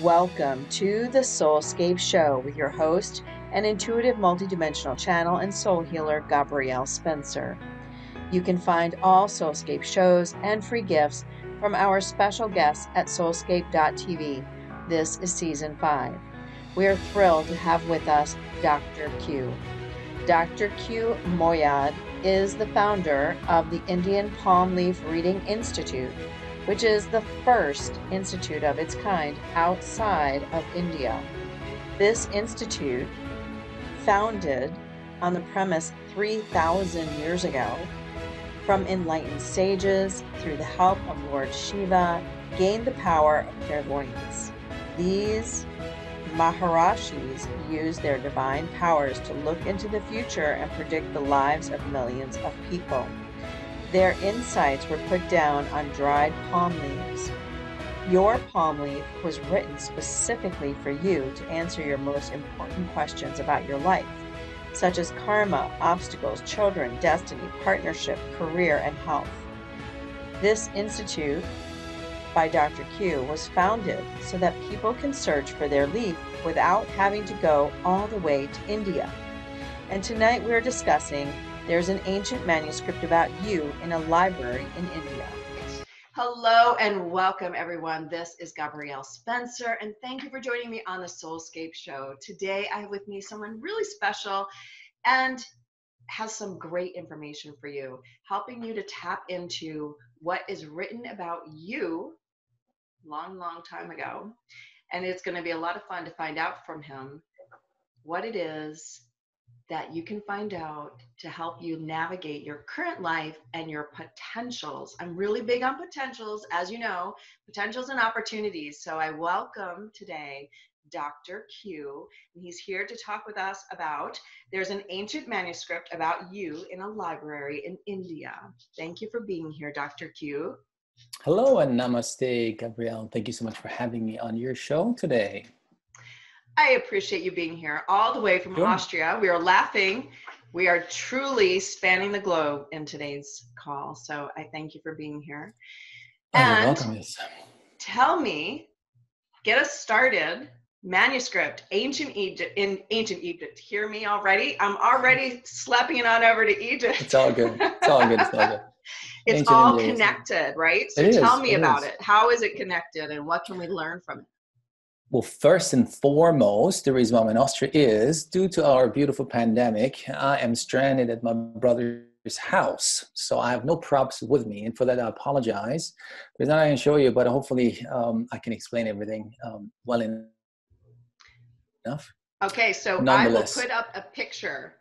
Welcome to the SoulScape Show with your host and intuitive multidimensional channel and soul healer, Gabrielle Spencer. You can find all SoulScape shows and free gifts from our special guests at soulscape.tv. This is Season 5. We are thrilled to have with us Dr. Q. Dr. Q Moayad is the founder of the Indian Palm Leaf Reading Institute, which is the first institute of its kind outside of India. This institute, founded on the premise 3,000 years ago, from enlightened sages through the help of Lord Shiva, gained the power of clairvoyance. These Maharishis use their divine powers to look into the future and predict the lives of millions of people. Their insights were put down on dried palm leaves. Your palm leaf was written specifically for you to answer your most important questions about your life, such as karma, obstacles, children, destiny, partnership, career, and health. This institute by Dr. Q was founded so that people can search for their leaf without having to go all the way to India. And tonight we're discussing There's an Ancient Manuscript About You in a Library in India. Hello and welcome, everyone. This is Gabrielle Spencer, and thank you for joining me on the SoulScape Show. Today, I have with me someone really special and has some great information for you, helping you to tap into what is written about you long time ago. And it's going to be a lot of fun to find out from him what it is that you can find out to help you navigate your current life and your potentials. I'm really big on potentials, as you know, potentials and opportunities. So I welcome today Dr. Q, and he's here to talk with us about There's an Ancient Manuscript About You in a Library in India. Thank you for being here, Dr. Q. Hello and namaste, Gabrielle. Thank you so much for having me on your show today. I appreciate you being here all the way from Austria. We are laughing. We are truly spanning the globe in today's call. So I thank you for being here. You're welcome. Tell me, get us started. Manuscript, ancient Egypt. Hear me already? I'm already slapping it on over to Egypt. It's all good. It's all good. It's all good. It's Ancient all India connected, right? So tell me about it. How is it connected and what can we learn from it? Well, first and foremost, the reason why I'm in Austria is due to our beautiful pandemic. I am stranded at my brother's house, so I have no props with me, and for that I apologize. There's nothing I can show you, but hopefully I can explain everything well enough. Okay, so I will put up a picture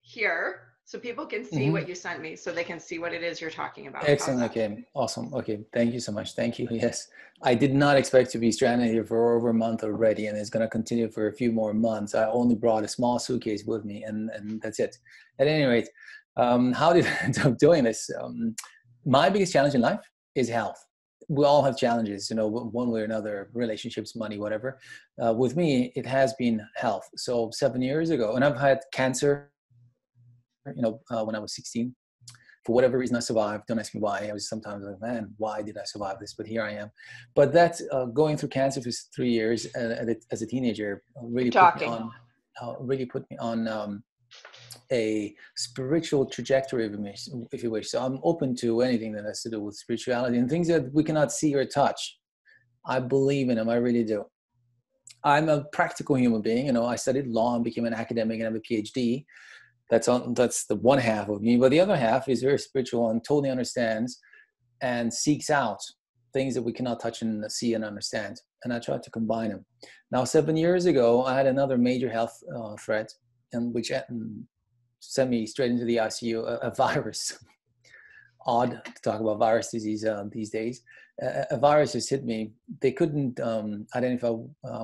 here so people can see what you sent me, so they can see what it is you're talking about. Excellent. Okay. Awesome. Okay. Thank you so much. Thank you. Yes. I did not expect to be stranded here for over a month already, and it's going to continue for a few more months. I only brought a small suitcase with me, and that's it. At any rate, how did I end up doing this? My biggest challenge in life is health. We all have challenges, you know, one way or another, relationships, money, whatever. With me, it has been health. So 7 years ago, and I've had cancer, when I was 16. For whatever reason, I survived. Don't ask me why. I was sometimes like, man, why did I survive this? But here I am. But that's going through cancer for 3 years as a teenager really put me on a spiritual trajectory, if you wish. So I'm open to anything that has to do with spirituality and things that we cannot see or touch. I believe in them. I really do. I'm a practical human being. You know, I studied law and became an academic and have a PhD. That's the one half of me, but the other half is very spiritual and totally understands and seeks out things that we cannot touch and see and understand. And I try to combine them. Now, 7 years ago, I had another major health threat, and which sent me straight into the ICU. A virus. Odd to talk about virus disease these days. A virus has hit me. They couldn't identify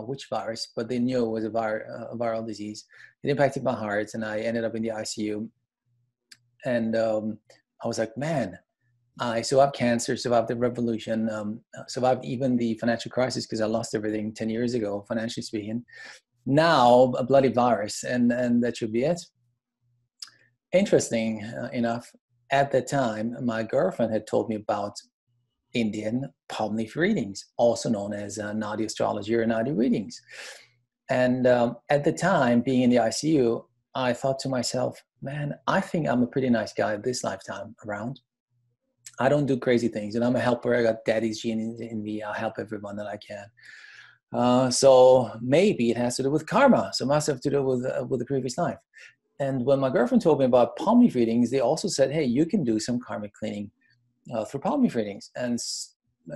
which virus, but they knew it was a viral disease. It impacted my heart, and I ended up in the ICU. And I was like, man, I survived cancer, survived the revolution, survived even the financial crisis because I lost everything 10 years ago, financially speaking. Now, a bloody virus, and that should be it. Interesting enough, at that time, my girlfriend had told me about Indian palm leaf readings, also known as Nadi astrology or Nadi readings. And at the time, being in the ICU, I thought to myself, man, I think I'm a pretty nice guy this lifetime around. I don't do crazy things, and I'm a helper. I got daddy's gene in me. I help everyone that I can. So maybe it has to do with karma. So it must have to do with the previous life. And when my girlfriend told me about palm leaf readings, they also said, hey, you can do some karmic cleaning through palm leaf readings. And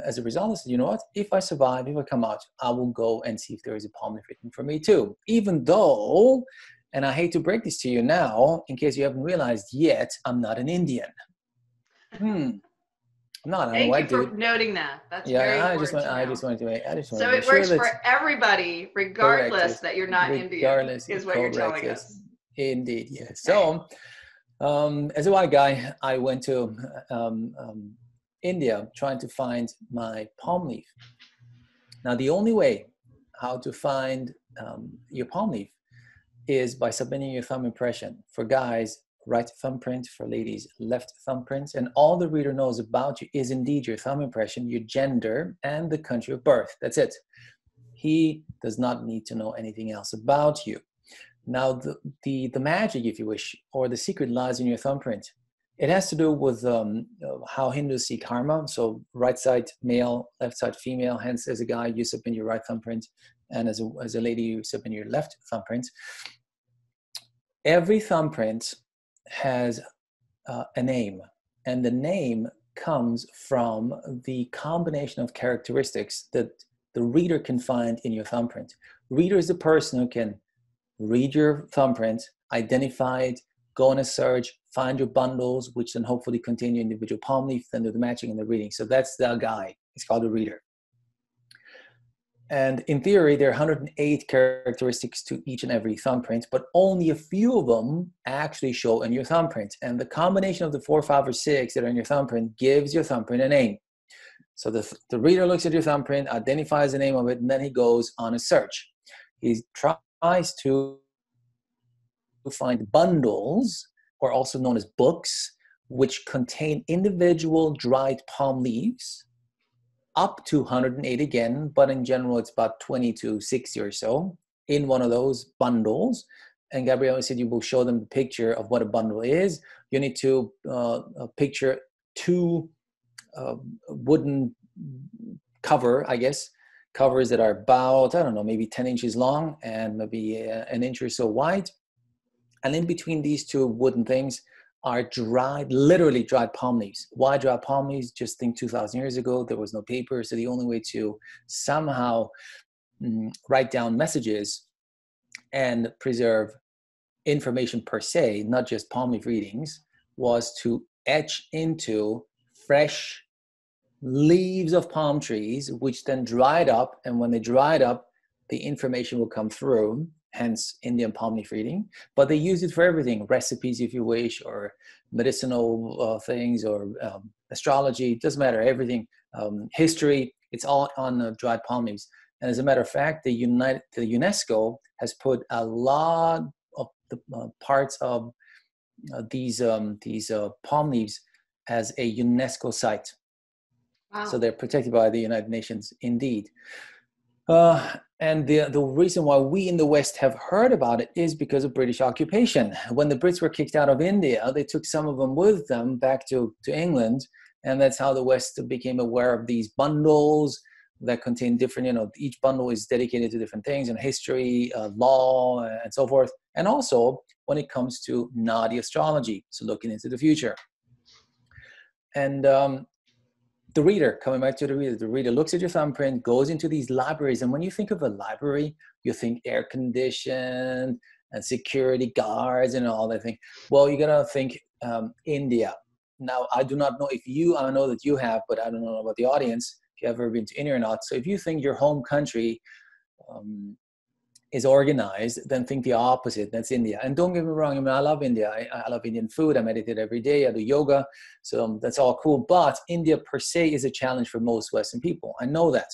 as a result, I said, you know what? If I survive, if I come out, I will go and see if there is a palm leaf reading for me too. Even though, and I hate to break this to you now, in case you haven't realized yet, I'm not an Indian. I'm not. I'm a Thank you white for dude. noting that. That's Yeah, very I important just wanted to make So make it sure works that for everybody, correct, regardless yes, that you're not Indian, regardless, is what you're correct, telling yes, us. indeed, yes. Okay. So, as a white guy, I went to India trying to find my palm leaf. Now, the only way how to find your palm leaf is by submitting your thumb impression. For guys, right thumbprint. For ladies, left thumbprint. And all the reader knows about you is indeed your thumb impression, your gender, and the country of birth. That's it. He does not need to know anything else about you. Now, the magic, if you wish, or the secret lies in your thumbprint. It has to do with how Hindus see karma. So right side male, left side female. Hence, as a guy, you submit your right thumbprint, and as a lady, you submit your left thumbprint. Every thumbprint has a name, and the name comes from the combination of characteristics that the reader can find in your thumbprint. Reader is the person who can read your thumbprint, identify it, go on a search, find your bundles, which then hopefully contain your individual palm leaf, then do the matching and the reading. So that's the guy. It's called a reader. And in theory, there are 108 characteristics to each and every thumbprint, but only a few of them actually show in your thumbprint. And the combination of the 4, 5, or 6 that are in your thumbprint gives your thumbprint a name. So the reader looks at your thumbprint, identifies the name of it, and then he goes on a search. He tries to find bundles, or also known as books, which contain individual dried palm leaves, up to 108 again, but in general, it's about 20 to 60 or so in one of those bundles. And Gabrielle said you will show them the picture of what a bundle is. You need to picture 2 wooden covers that are about, I don't know, maybe 10 inches long and maybe an inch or so wide. And in between these 2 wooden things are literally dried palm leaves. Why dried palm leaves? Just think 2,000 years ago, there was no paper. So the only way to somehow write down messages and preserve information per se, not just palm leaf readings, was to etch into fresh leaves of palm trees, which then dried up. And when they dried up, the information will come through, hence Indian palm leaf reading. But they use it for everything, recipes if you wish, or medicinal things, or astrology, it doesn't matter, everything, history, it's all on dried palm leaves. And as a matter of fact, the UNESCO has put a lot of the parts of these palm leaves as a UNESCO site. Wow. So they're protected by the United Nations, indeed. And the reason why we in the West have heard about it is because of British occupation. When the Brits were kicked out of India, they took some of them with them back to England. And that's how the West became aware of these bundles that contain different, each bundle is dedicated to different things in history, law, and so forth. And also when it comes to Nadi astrology, so looking into the future. And the reader, coming back to the reader looks at your thumbprint, goes into these libraries. And when you think of a library, you think air conditioned and security guards and all that thing. Well, you got to think India. Now, I do not know if I know that you have, but I don't know about the audience, if you've ever been to India or not. So if you think your home country is organized, then think the opposite. That's India. And don't get me wrong, I mean, I love India. I love Indian food. I meditate every day. I do yoga. So that's all cool. But India per se is a challenge for most Western people. I know that.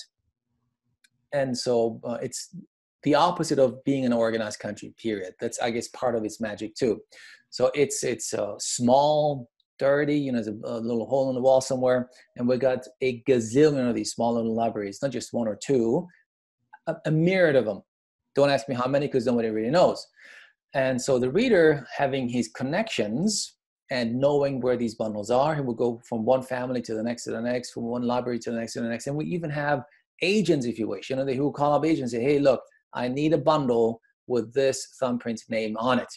And so it's the opposite of being an organized country, period. That's, I guess, part of its magic too. So it's small, dirty, you know, there's a little hole in the wall somewhere, and we got a gazillion of these small little libraries, not just one or two, a myriad of them. Don't ask me how many, because nobody really knows. And so the reader, having his connections and knowing where these bundles are, he will go from one family to the next, from one library to the next, and we even have agents, if you wish, you know, who will call up agents and say, hey, look, I need a bundle with this thumbprint name on it.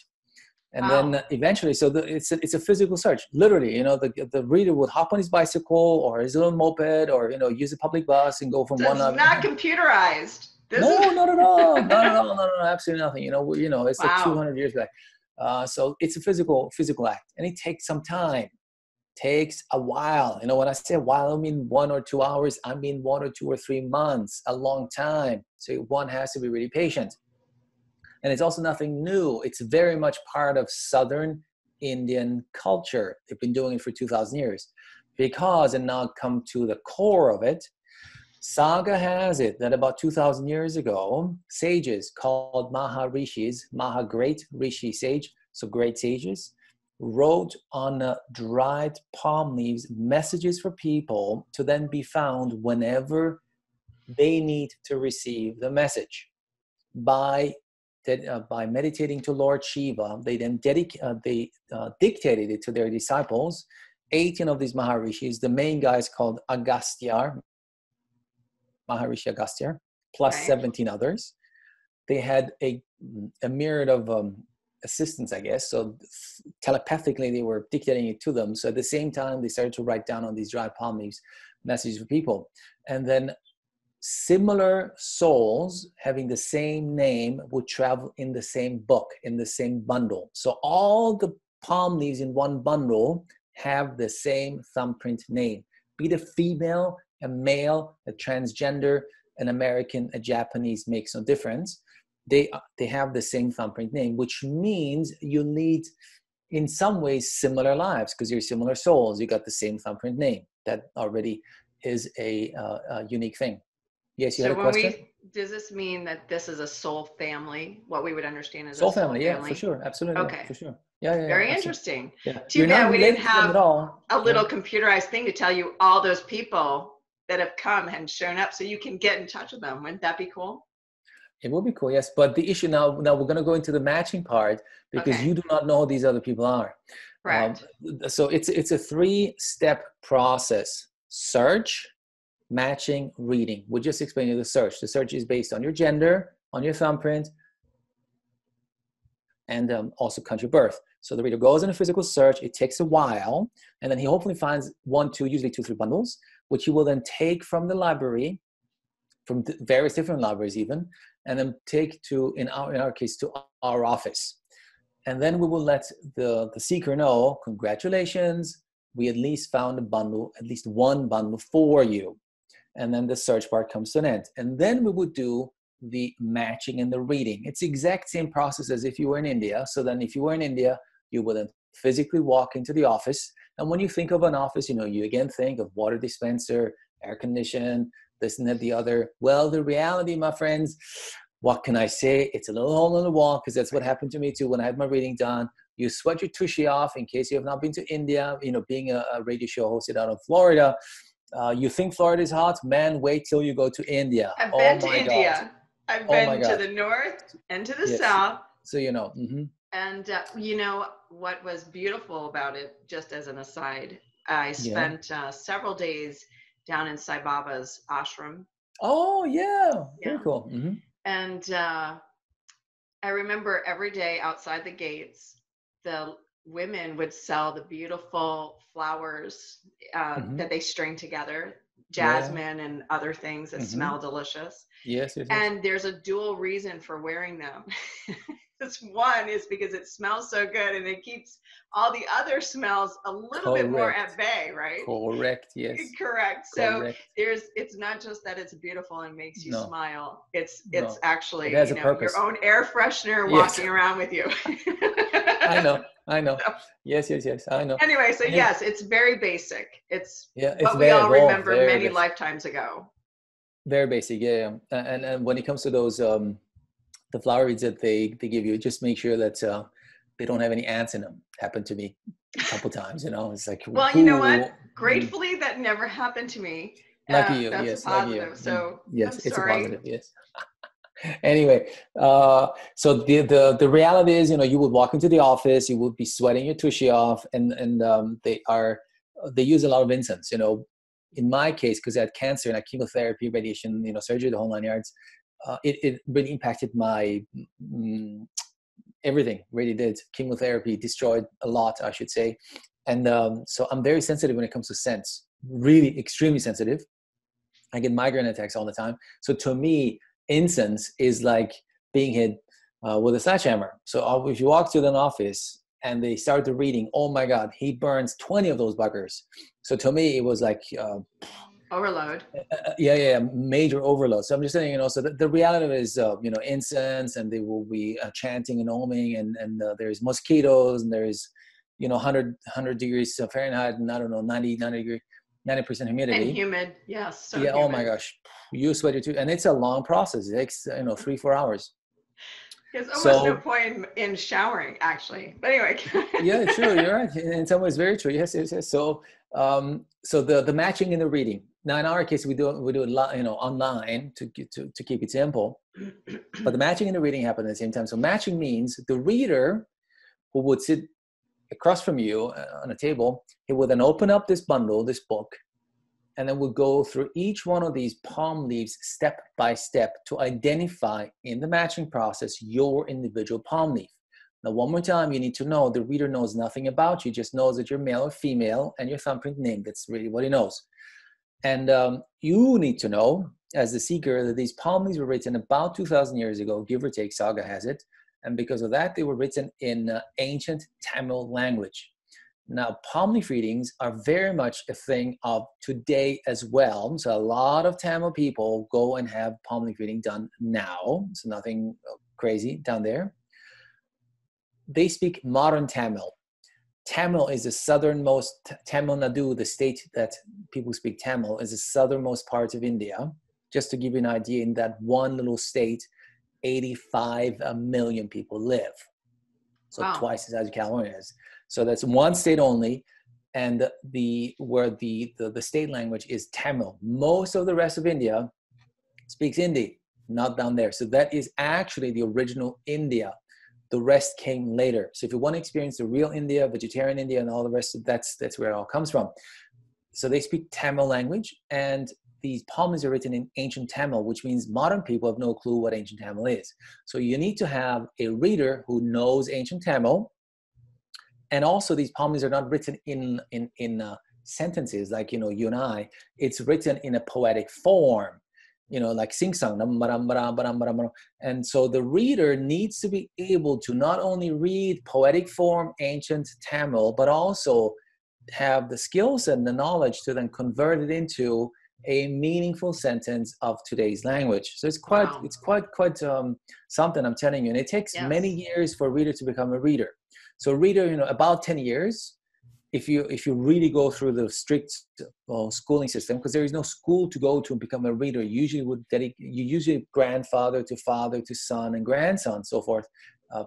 And then eventually, so it's a physical search. Literally, you know, the reader would hop on his bicycle or his little moped, or, you know, use a public bus and go from one. It's not computerized. No, not at all. No, absolutely nothing. You know, it's like 200 years back. So it's a physical act, and it takes some time. Takes a while. You know, when I say a while, I don't mean 1 or 2 hours. I mean 1 or 2 or 3 months, a long time. So one has to be really patient. And it's also nothing new. It's very much part of Southern Indian culture. They've been doing it for 2,000 years. Because, and now come to the core of it, Saga has it that about 2,000 years ago, sages called Maharishis, Maha great, Rishi sage, so great sages, wrote on dried palm leaves messages for people to then be found whenever they need to receive the message. By meditating to Lord Shiva, they then dictated it to their disciples. 18 of these Maharishis, the main guy is called Agastya, Maharishi Agastya, plus 17 others. They had a myriad of assistants, I guess. So telepathically, they were dictating it to them. So at the same time, they started to write down on these dry palm leaves messages for people. And then similar souls having the same name would travel in the same book, in the same bundle. So all the palm leaves in one bundle have the same thumbprint name. Be it a female, a male, a transgender, an American, a Japanese, makes no difference. They have the same thumbprint name, which means you lead, in some ways, similar lives because you're similar souls. You got the same thumbprint name. That already is a unique thing. Yes, you had a question? Does this mean that this is a soul family? What we would understand as soul a soul family? Yeah, for sure, absolutely. Okay, yeah, for sure. Yeah, very absolutely. interesting. Yeah. Too bad we didn't have a little computerized thing to tell you all those people that have come and shown up, so you can get in touch with them. Wouldn't that be cool? It would be cool, yes. But the issue now we're going to go into the matching part because you do not know who these other people are. Correct. So it's a 3-step process: search, matching, reading. We'll just explain you the search. The search is based on your gender, on your thumbprint, and also country of birth. So the reader goes in a physical search. It takes a while, and then he hopefully finds 1, 2, usually 2, 3 bundles, which he will then take from the library, from various different libraries even, and then take to, in our case, to our office. And then we will let the seeker know, congratulations, we at least found a bundle, at least one bundle for you. And then the search part comes to an end. And then we would do the matching and the reading. It's the exact same process as if you were in India. So then if you were in India, you would then physically walk into the office. And when you think of an office, you know, you again think of water dispenser, air condition, this and that, the other. Well, the reality, my friends, what can I say? It's a little hole in the wall, because that's what happened to me too when I had my reading done. You sweat your tushy off in case you have not been to India, you know, being a radio show hosted out of Florida. You think Florida is hot? Man, wait till you go to India. I've been to India. I've been to the north and to the south. So, you know. And you know, what was beautiful about it, just as an aside, I spent several days down in Sai Baba's ashram. Oh, yeah. Very cool. And I remember every day outside the gates, the women would sell the beautiful flowers that they string together, jasmine and other things that smell delicious. Yes. And there's a dual reason for wearing them. This one is because it smells so good and it keeps all the other smells a little bit more at bay, right? Correct, yes. Correct. So it's not just that it's beautiful and makes you smile. It's actually your own air freshener walking around with you. I know. So, yes, I know. Anyway, so yes, it's very basic. It's what we very all remember many basic. lifetimes ago. Very basic, yeah. And when it comes to those the flower reeds that they give you, just make sure that they don't have any ants in them. Happened to me a couple times, it's like, well, you know what? Gratefully, that never happened to me. Lucky you. That's Yes, a lucky you. positive. So Yes, I'm it's a sorry. positive. Yes. Anyway, so the reality is, you would walk into the office, you would be sweating your tushy off, and they use a lot of incense. In my case, because I had cancer and I had chemotherapy, radiation, surgery, the whole 9 yards, it really impacted my everything. Really did. Chemotherapy destroyed a lot, I should say, and so I'm very sensitive when it comes to scents. Really, extremely sensitive. I get migraine attacks all the time. So to me, incense is like being hit with a sledgehammer. So if you walk to an office and they start the reading, oh my God, he burns 20 of those buggers. So to me, it was like overload. Yeah, major overload. So I'm just saying, so the reality is, incense, and they will be chanting and oming, and there's mosquitoes, and there's, 100 degrees Fahrenheit, and I don't know, 90% humidity. And humid, yes. So yeah. humid. Oh my gosh, you sweaty too, and it's a long process. It takes 3-4 hours. There's almost no point in showering, actually. But anyway. Yeah, true. You're right. In some ways, very true. Yes. So, so the matching and the reading. Now, in our case, we do it, online to keep it simple. But the matching and the reading happen at the same time. So matching means the reader who would sit across from you on a table, he would then open up this book, and then we'll go through each one of these palm leaves step by step to identify in the matching process your individual palm leaf. Now, one more time, you need to know the reader knows nothing about you, just knows that you're male or female and your thumbprint name. That's really what he knows. And you need to know, as the seeker, that these palm leaves were written about 2,000 years ago, give or take, Saga has it. And because of that, they were written in ancient Tamil language. Now, palm leaf readings are very much a thing of today as well. So a lot of Tamil people go and have palm leaf reading done now. So nothing crazy down there. They speak modern Tamil. Tamil is the southernmost, Tamil Nadu, the state that people speak Tamil, is the southernmost part of India. Just to give you an idea, in that one little state, 85 million people live. So wow. Twice as California is. So that's one state only, and where the state language is Tamil. Most of the rest of India speaks Hindi, not down there. So that is actually the original India. The rest came later. So if you want to experience the real India, vegetarian India, and all the rest, that's where it all comes from. So they speak Tamil language, and these palms are written in ancient Tamil, which means modern people have no clue what ancient Tamil is. So you need to have a reader who knows ancient Tamil. And also these palms are not written in sentences like, you and I. It's written in a poetic form, like sing-song. And so the reader needs to be able to not only read poetic form ancient Tamil, but also have the skills and the knowledge to then convert it into a meaningful sentence of today's language. So it's quite something, I'm telling you. And it takes many years for a reader to become a reader. So a reader, about 10 years, if you really go through the strict schooling system, because there is no school to go to and become a reader. You usually grandfather to father to son and grandson, so forth,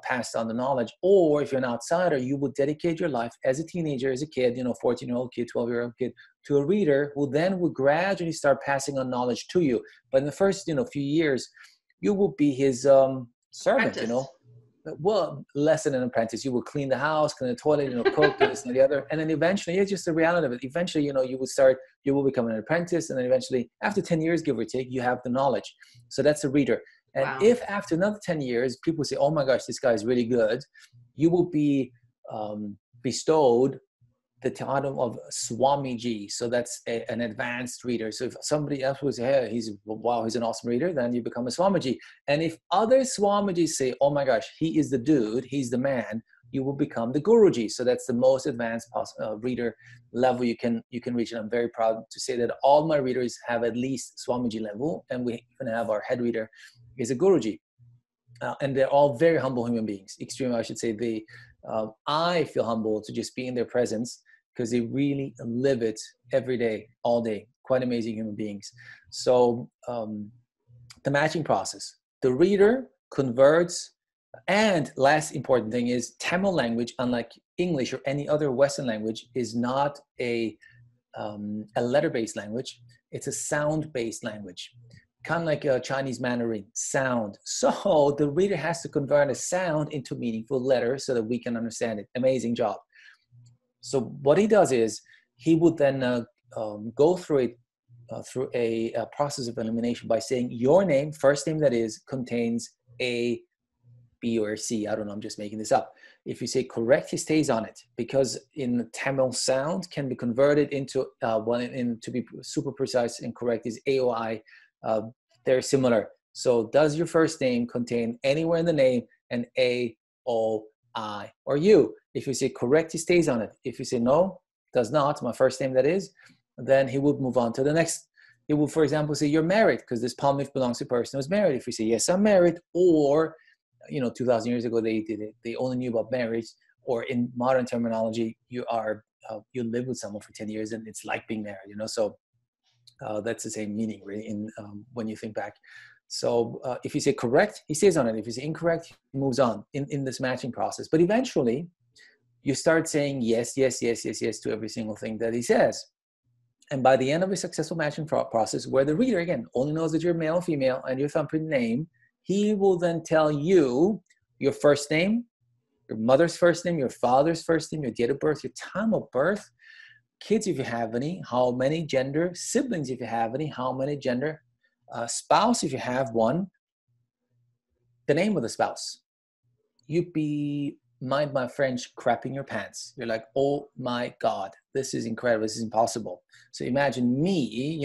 passed on the knowledge. Or if you're an outsider, you would dedicate your life as a teenager, as a kid, 14-year-old kid, 12-year-old kid, to a reader who then would gradually start passing on knowledge to you. But in the first, few years, you will be his servant, apprentice. Well, less than an apprentice. You will clean the house, clean the toilet, cook, this and the other. And then eventually, it's just the reality of it. Eventually, you will become an apprentice. And then eventually, after 10 years, give or take, you have the knowledge. So that's a reader. And wow. If after another 10 years, people say, oh my gosh, this guy is really good, you will be bestowed the title of Swamiji. So that's an advanced reader. So if somebody else would say, hey, he's an awesome reader, then you become a Swamiji. And if other Swamijis say, oh my gosh, he is the dude, he's the man, you will become the Guruji. So that's the most advanced reader level you can reach. And I'm very proud to say that all my readers have at least Swamiji level. And we even have our head reader is a Guruji. And they're all very humble human beings. Extremely, I should say. I feel humble to just be in their presence because they really live it every day, all day. Quite amazing human beings. So the matching process. The reader converts And last important thing is Tamil language, unlike English or any other Western language, is not a letter-based language. It's a sound-based language, kind of like a Chinese Mandarin, sound. So the reader has to convert a sound into meaningful letters so that we can understand it. Amazing job. So what he does is he would then go through it through a process of elimination by saying your name, first name that is, contains A, B, or C. I don't know, I'm just making this up. If you say correct, he stays on it, because in Tamil sound can be converted into, to be super precise and correct, is A, O, I. They're similar. So does your first name contain anywhere in the name an A, O, I, or U? If you say correct, he stays on it. If you say no, does not, my first name that is, then he would move on to the next. He will, for example, say you're married, because this palm leaf belongs to a person who's married. If you say yes, I'm married, or 2,000 years ago they did it, they only knew about marriage, or in modern terminology, you live with someone for 10 years and it's like being married, so that's the same meaning really in when you think back. So if you say correct, he stays on it. If you say incorrect, he moves on in this matching process. But eventually you start saying yes, yes, yes, yes, yes to every single thing that he says. And by the end of a successful matching process, where the reader, again, only knows that you're male or female and your thumbprint name, he will then tell you your first name, your mother's first name, your father's first name, your date of birth, your time of birth, kids if you have any, how many gender, siblings if you have any, how many gender, spouse if you have one, the name of the spouse. You'd be, mind my French, crapping your pants. You're like, oh my God, this is incredible, this is impossible. So imagine me,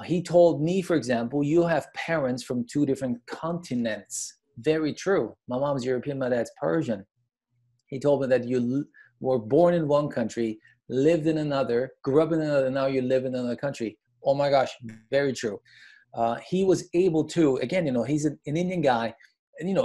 he told me, for example, you have parents from 2 different continents. Very true. My mom's European, my dad's Persian. He told me that you were born in one country, lived in another, grew up in another, now you live in another country. Oh my gosh, very true. He was able to, again, he's an Indian guy. And,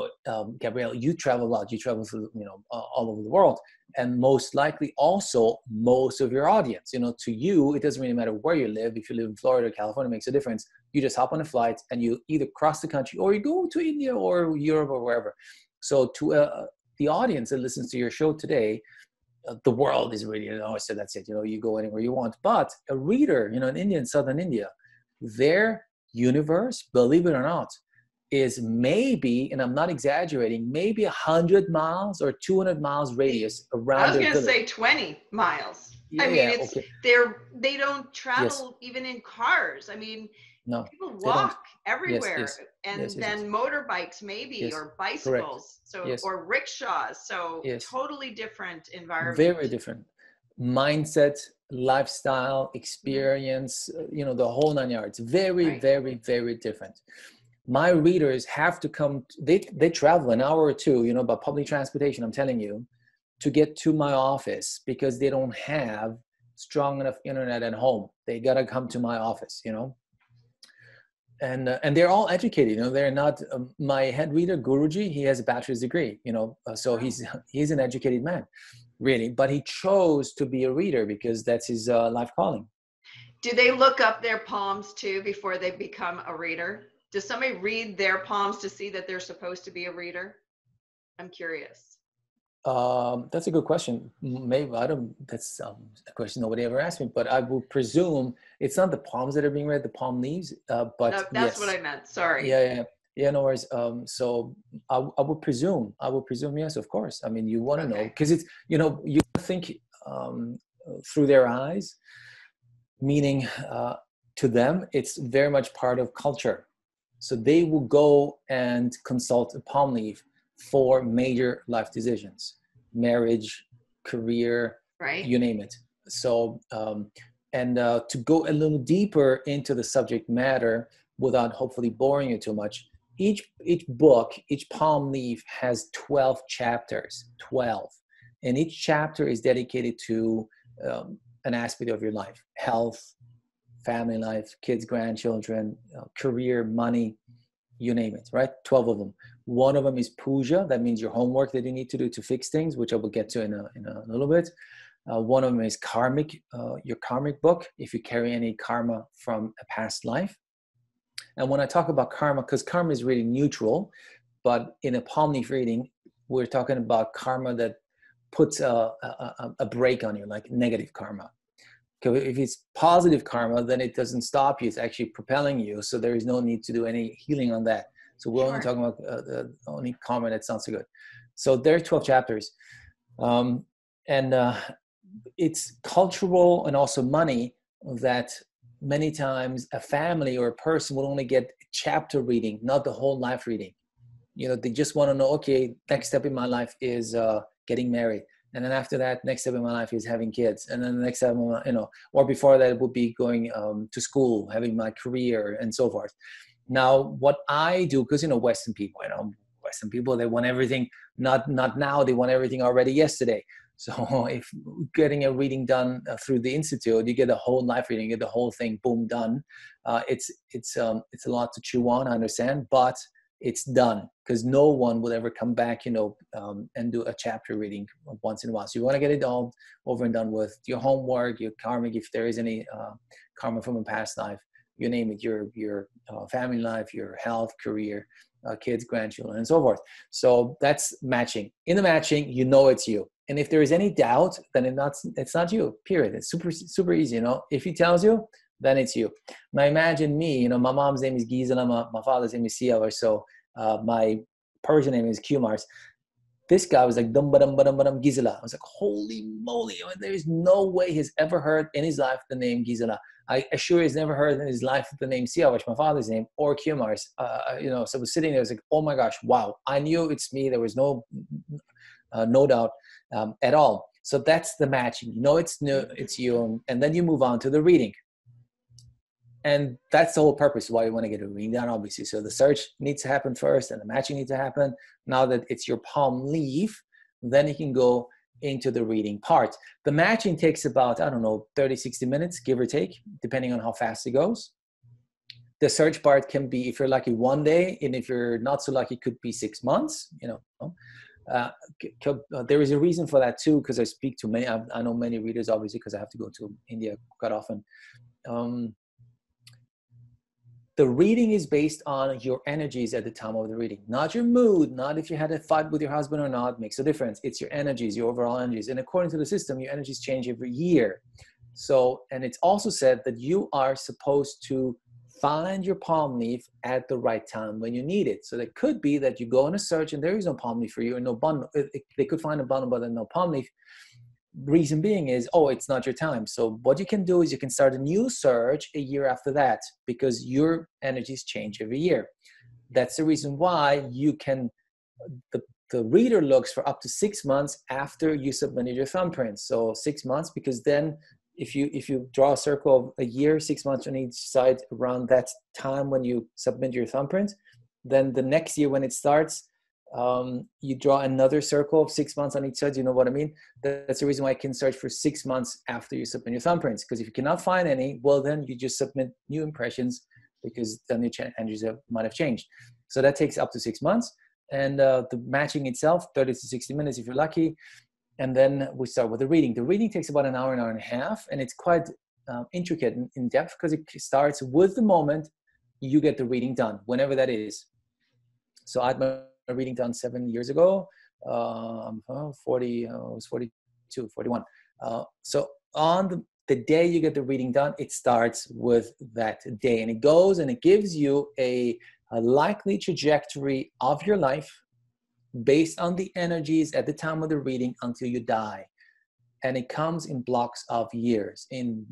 Gabrielle, you travel a lot. You travel through, all over the world. And most likely also most of your audience, to you, it doesn't really matter where you live. If you live in Florida or California, it makes a difference. You just hop on a flight and you either cross the country or you go to India or Europe or wherever. So to the audience that listens to your show today, the world is really, so that's it. You go anywhere you want. But a reader, in India, in Southern India, their universe, believe it or not, is maybe, and I'm not exaggerating, maybe 100 miles or 200 miles radius around. I was going to say 20 miles. Yeah, I mean, it's okay. they don't travel even in cars. I mean, no, people walk everywhere, yes, and then motorbikes maybe, or bicycles, or rickshaws. So totally different environment. Very different mindset, lifestyle, experience. The whole 9 yards. Very, very, very different. My readers have to come, they travel an hour or two, by public transportation, I'm telling you, to get to my office, because they don't have strong enough internet at home. They got to come to my office, and they're all educated, they're not, my head reader, Guruji, he has a bachelor's degree, so he's an educated man, really, but he chose to be a reader because that's his life calling. Do they look up their palms too before they become a reader? Does somebody read their palms to see that they're supposed to be a reader? I'm curious. That's a good question. Maybe that's a question nobody ever asked me, but I will presume it's not the palms that are being read, the palm leaves, but no, that's what I meant. Sorry. Yeah, no worries. So I would presume, yes, of course. I mean, you want to know, because it's, you think through their eyes, meaning to them, it's very much part of culture. So they will go and consult a palm leaf for major life decisions, marriage, career, you name it. So, to go a little deeper into the subject matter without hopefully boring you too much, each book, each palm leaf has 12 chapters, 12. And each chapter is dedicated to an aspect of your life: health, family life, kids, grandchildren, career, money, you name it, right? 12 of them. One of them is puja. That means your homework that you need to do to fix things, which I will get to in a little bit. One of them is karmic, your karmic book, if you carry any karma from a past life. And when I talk about karma, because karma is really neutral, But in a palm leaf reading, we're talking about karma that puts a break on you, like negative karma. If it's positive karma, then it doesn't stop you. It's actually propelling you. So there is no need to do any healing on that. So we're only talking about the only karma that's not so good. So there are 12 chapters. It's cultural and also money that many times a family or a person will only get chapter reading, not the whole life reading. They just want to know, okay, next step in my life is getting married. And then after that, next step in my life is having kids. And then the next step, or before that, it would be going to school, having my career and so forth. Now, what I do, because, Western people, they want everything, not now, they want everything already yesterday. So if getting a reading done through the Institute, you get a whole life reading, you get the whole thing, boom, done. It's a lot to chew on, I understand, but it's done, because no one will ever come back, and do a chapter reading once in a while. So you want to get it all over and done with. Your homework, your karmic, if there is any karma from a past life, you name it, your family life, your health, career, kids, grandchildren, and so forth. So that's matching. In the matching, it's you. And if there is any doubt, then it's not you, period. It's super, super easy, If he tells you, then it's you. Now imagine me, my mom's name is Gisela, my father's name is Siavar, so my Persian name is Kumars. This guy was like, dum badum badum badum Gisela. I was like, holy moly, there is no way he's ever heard in his life the name Gisela. I assure he's never heard in his life the name Siavar, my father's name, or Kumars. So I was sitting there, I was like, oh my gosh, wow. I knew it's me. There was no doubt at all. So that's the matching. It's you, and then you move on to the reading. And that's the whole purpose why you want to get a reading done, obviously. So the search needs to happen first, and the matching needs to happen. Now that it's your palm leaf, then you can go into the reading part. The matching takes about, 30, 60 minutes, give or take, depending on how fast it goes. The search part can be, if you're lucky, 1 day, and if you're not so lucky, it could be 6 months, there is a reason for that too, because I speak to many, I know many readers, obviously, because I have to go to India quite often. The reading is based on your energies at the time of the reading, not your mood, not if you had a fight with your husband or not, makes a difference. It's your energies, your overall energies. And according to the system, your energies change every year. So, and it's also said that you are supposed to find your palm leaf at the right time when you need it. So it could be that you go on a search and there is no palm leaf for you, or no bundle. They could find a bundle, but no palm leaf. Reason being is, it's not your time. So what you can do is you can start a new search a year after that, because your energies change every year. That's the reason why you can, the reader looks for up to 6 months after you submitted your thumbprint. So 6 months, because then if you draw a circle of a year, 6 months on each side around that time when you submit your thumbprint, then the next year when it starts, you draw another circle of 6 months on each side. You know what I mean? That's the reason why I can search for 6 months after you submit your thumbprints. Because if you cannot find any, well, then you just submit new impressions, because then your energies might have changed. So that takes up to 6 months. And the matching itself, 30 to 60 minutes if you're lucky. And then we start with the reading. The reading takes about an hour and a half. And it's quite intricate and in depth, because it starts with the moment you get the reading done, whenever that is. So I had my reading done 7 years ago. I'm 40, I was 42, 41. So on the day you get the reading done, it starts with that day, and it goes and it gives you a likely trajectory of your life based on the energies at the time of the reading until you die. And it comes in blocks of years, in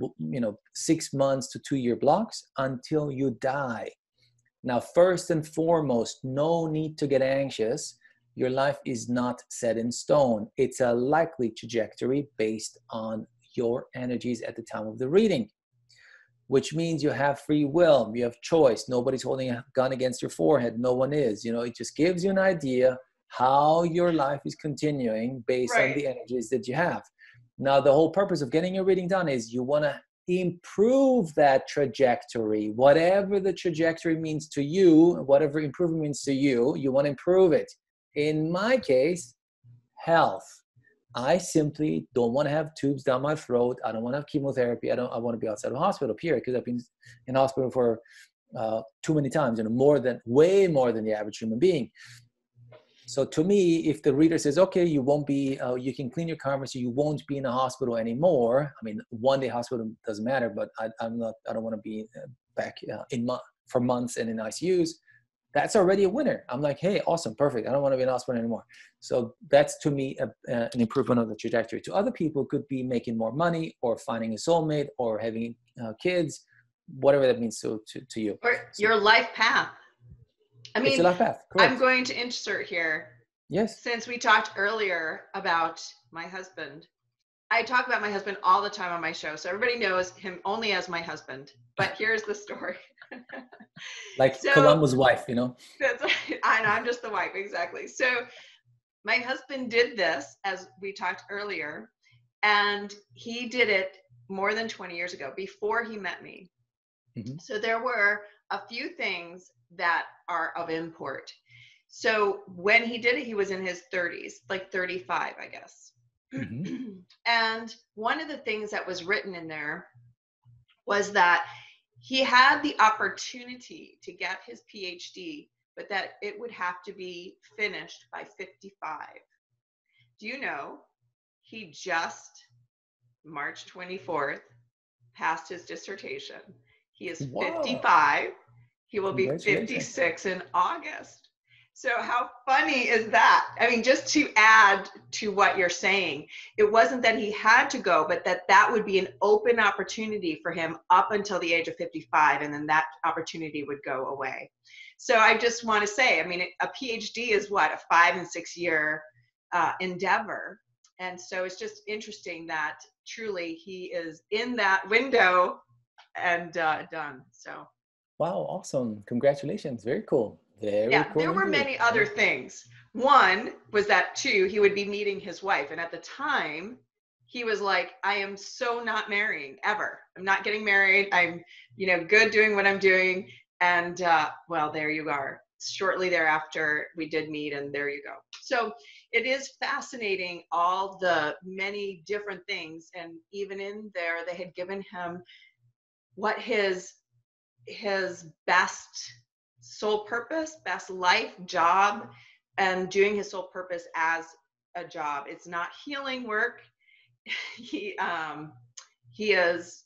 6 months to 2 year blocks until you die. Now, first and foremost, no need to get anxious. Your life is not set in stone. It's a likely trajectory based on your energies at the time of the reading, which means you have free will, you have choice. Nobody's holding a gun against your forehead. No one is. It just gives you an idea how your life is continuing based on the energies that you have. Now, the whole purpose of getting your reading done is you want to improve that trajectory. Whatever the trajectory means to you, whatever improvement means to you, you want to improve it. In my case, health. I simply don't want to have tubes down my throat. I don't want to have chemotherapy. I want to be outside of the hospital, period, because I've been in hospital for too many times, way more than the average human being. So to me, if the reader says, okay, you won't be, you can clean your karma, so you won't be in a hospital anymore. I mean, one day hospital doesn't matter, but I don't want to be back for months and in ICUs. That's already a winner. I'm like, hey, awesome, perfect. I don't want to be in hospital anymore. So that's to me an improvement of the trajectory. To other people, it could be making more money or finding a soulmate or having kids, whatever that means to you. Or your life path. I mean, it's a life path. Correct. I'm going to insert here. Yes. Since we talked earlier about my husband, I talk about my husband all the time on my show. So everybody knows him only as my husband. But here's the story. Like Columbus' wife, you know? That's right. I know, I'm just the wife, exactly. So my husband did this, as we talked earlier, and he did it more than 20 years ago, before he met me. Mm-hmm. So there were a few things that are of import. So when he did it, he was in his 30s, like 35, I guess. Mm-hmm. And one of the things that was written in there was that he had the opportunity to get his PhD, but that it would have to be finished by 55. Do you know, he just March 24th passed his dissertation. He is 55. He will be 56 in August. So how funny is that? I mean, just to add to what you're saying, it wasn't that he had to go, but that would be an open opportunity for him up until the age of 55, and then that opportunity would go away. So I just want to say, I mean, a PhD is what, a 5 and 6 year endeavor. And so it's just interesting that truly he is in that window and done. So. Wow, awesome. Congratulations. Very cool. Very cool. There were many other things. One was that, too, he would be meeting his wife. And at the time, he was like, I am so not marrying ever. I'm not getting married. I'm, good doing what I'm doing. And, well, there you are. Shortly thereafter, we did meet, and there you go. So it is fascinating, all the many different things. And even in there, they had given him what his best soul purpose, best life, job, and doing his soul purpose as a job. It's not healing work. He is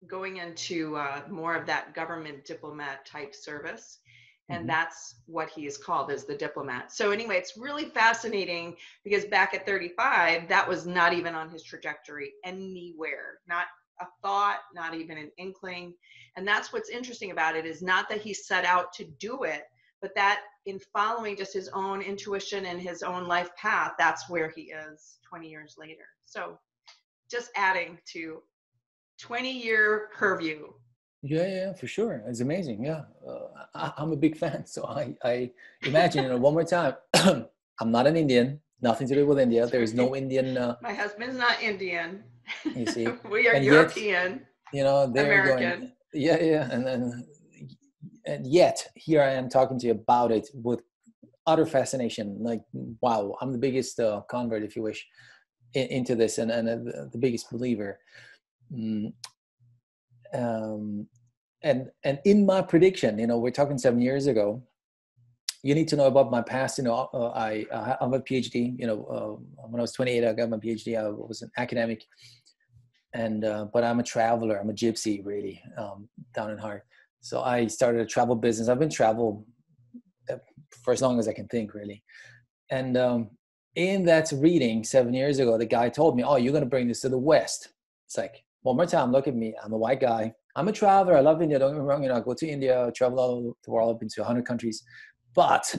going into more of that government diplomat type service. And that's what he is called, as the diplomat. So anyway, it's really fascinating, because back at 35, that was not even on his trajectory anywhere. Not a thought, not even an inkling. And that's what's interesting about it, is not that he set out to do it, but that in following just his own intuition and his own life path, that's where he is 20 years later. So just adding to 20-year purview. Yeah, for sure. It's amazing. Yeah. I'm a big fan. So I imagine, one more time, I'm not an Indian, nothing to do with India. There's no Indian. My husband's not Indian. You see, we are and European. Yet, they're American. Going, yeah. And yet here I am talking to you about it with utter fascination. Like, wow, I'm the biggest convert, if you wish, into this, and the biggest believer. And in my prediction, we're talking 7 years ago. You need to know about my past. I'm a PhD. When I was 28, I got my PhD. I was an academic, but I'm a traveler. I'm a gypsy, really, down in heart. So I started a travel business. I've been travel for as long as I can think, really. And in that reading 7 years ago, the guy told me, "Oh, you're going to bring this to the West." It's like, one more time, look at me. I'm a white guy. I'm a traveler. I love India. Don't get me wrong. I go to India, travel all over the world. I've been to 100 countries. But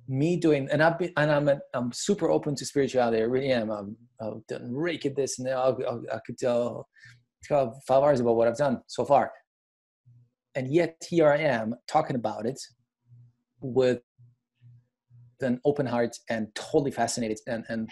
me doing, and I'm super open to spirituality. I really am. I've done Reiki at this, and I could tell 5 hours about what I've done so far. And yet here I am talking about it with an open heart and totally fascinated and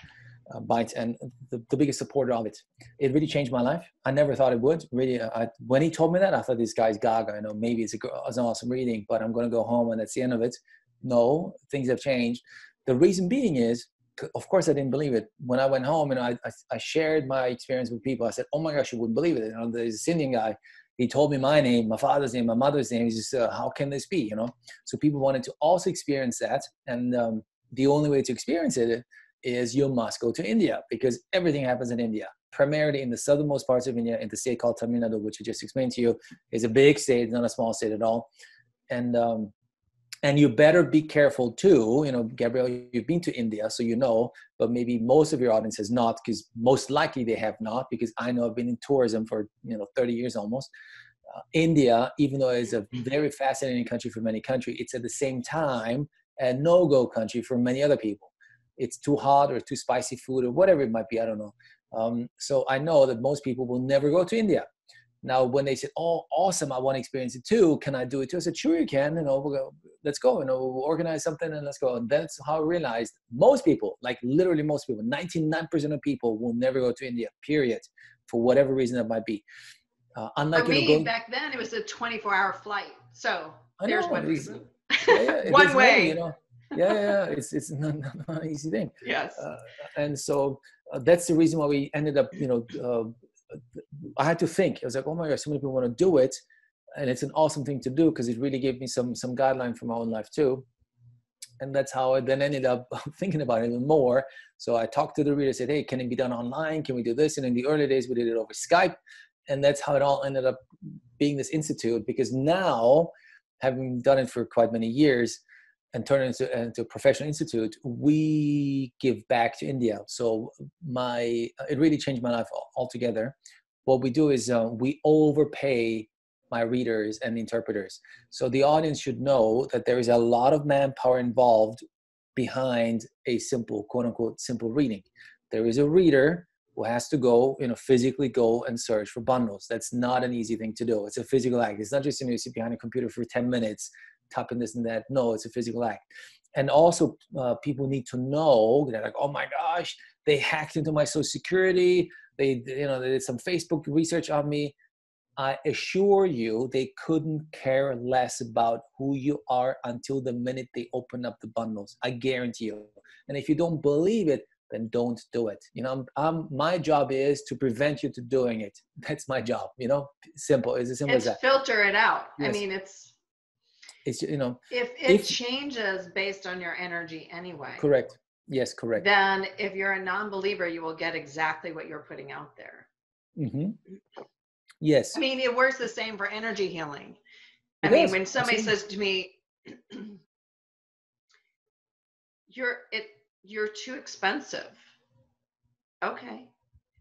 by it, and the biggest supporter of it. It really changed my life. I never thought it would. Really, when he told me that, I thought, this guy's gaga. Maybe it's an awesome reading, but I'm going to go home and that's the end of it. No, things have changed. The reason being is, of course, I didn't believe it. When I went home, I shared my experience with people. I said, "Oh my gosh, you wouldn't believe it." There's this Indian guy. he told me my name, my father's name, my mother's name. He's just, how can this be, you know? So people wanted to also experience that. And the only way to experience it is you must go to India, because everything happens in India, primarily in the southernmost parts of India, in the state called Tamil Nadu, which I just explained to you, is a big state, not a small state at all. And you better be careful too. You know, Gabrielle, you've been to India, so you know, but maybe most of your audience has not, because most likely they have not, because I know I've been in tourism for, 30 years almost. India, even though it's a very fascinating country for many countries, it's at the same time a no-go country for many other people. It's too hot or too spicy food or whatever it might be, I don't know. So I know that most people will never go to India. Now, when they said, "Oh, awesome, I want to experience it too. Can I do it too?" I said, "Sure, you can. Let's go. We'll organize something and let's go." And that's how I realized most people, like literally most people, 99% of people will never go to India, period, for whatever reason that might be. Unlike, for me, back then, it was a 24-hour flight. So there's one reason. One way. Yeah, it's not an easy thing. Yes. And so that's the reason why we ended up, I had to think. I was like, oh my gosh, so many people want to do it. And it's an awesome thing to do, because it really gave me some guideline for my own life too. And that's how I then ended up thinking about it even more. So I talked to the reader, said, hey, can it be done online? Can we do this? And in the early days, we did it over Skype. And that's how it all ended up being this institute, because now, having done it for quite many years and turned it into a professional institute, we give back to India. So it really changed my life altogether. What we do is we overpay my readers and interpreters. So the audience should know that there is a lot of manpower involved behind a simple, quote unquote, simple reading. There is a reader who has to go, physically go and search for bundles. That's not an easy thing to do. It's a physical act. It's not just, you sit behind a computer for 10 minutes, typing this and that. No, it's a physical act. And also people need to know, they're like, oh my gosh, they hacked into my social security. They did some Facebook research on me. I assure you, they couldn't care less about who you are until the minute they open up the bundles. I guarantee you. And if you don't believe it, then don't do it. My job is to prevent you to doing it. That's my job. Simple. It's as simple as that. Filter it out. Yes. I mean, it's if it changes based on your energy anyway. Correct. Yes, correct. Then if you're a non-believer, you will get exactly what you're putting out there. Mm-hmm. Yes. I mean, it works the same for energy healing. I mean, when somebody says to me, you're too expensive. Okay.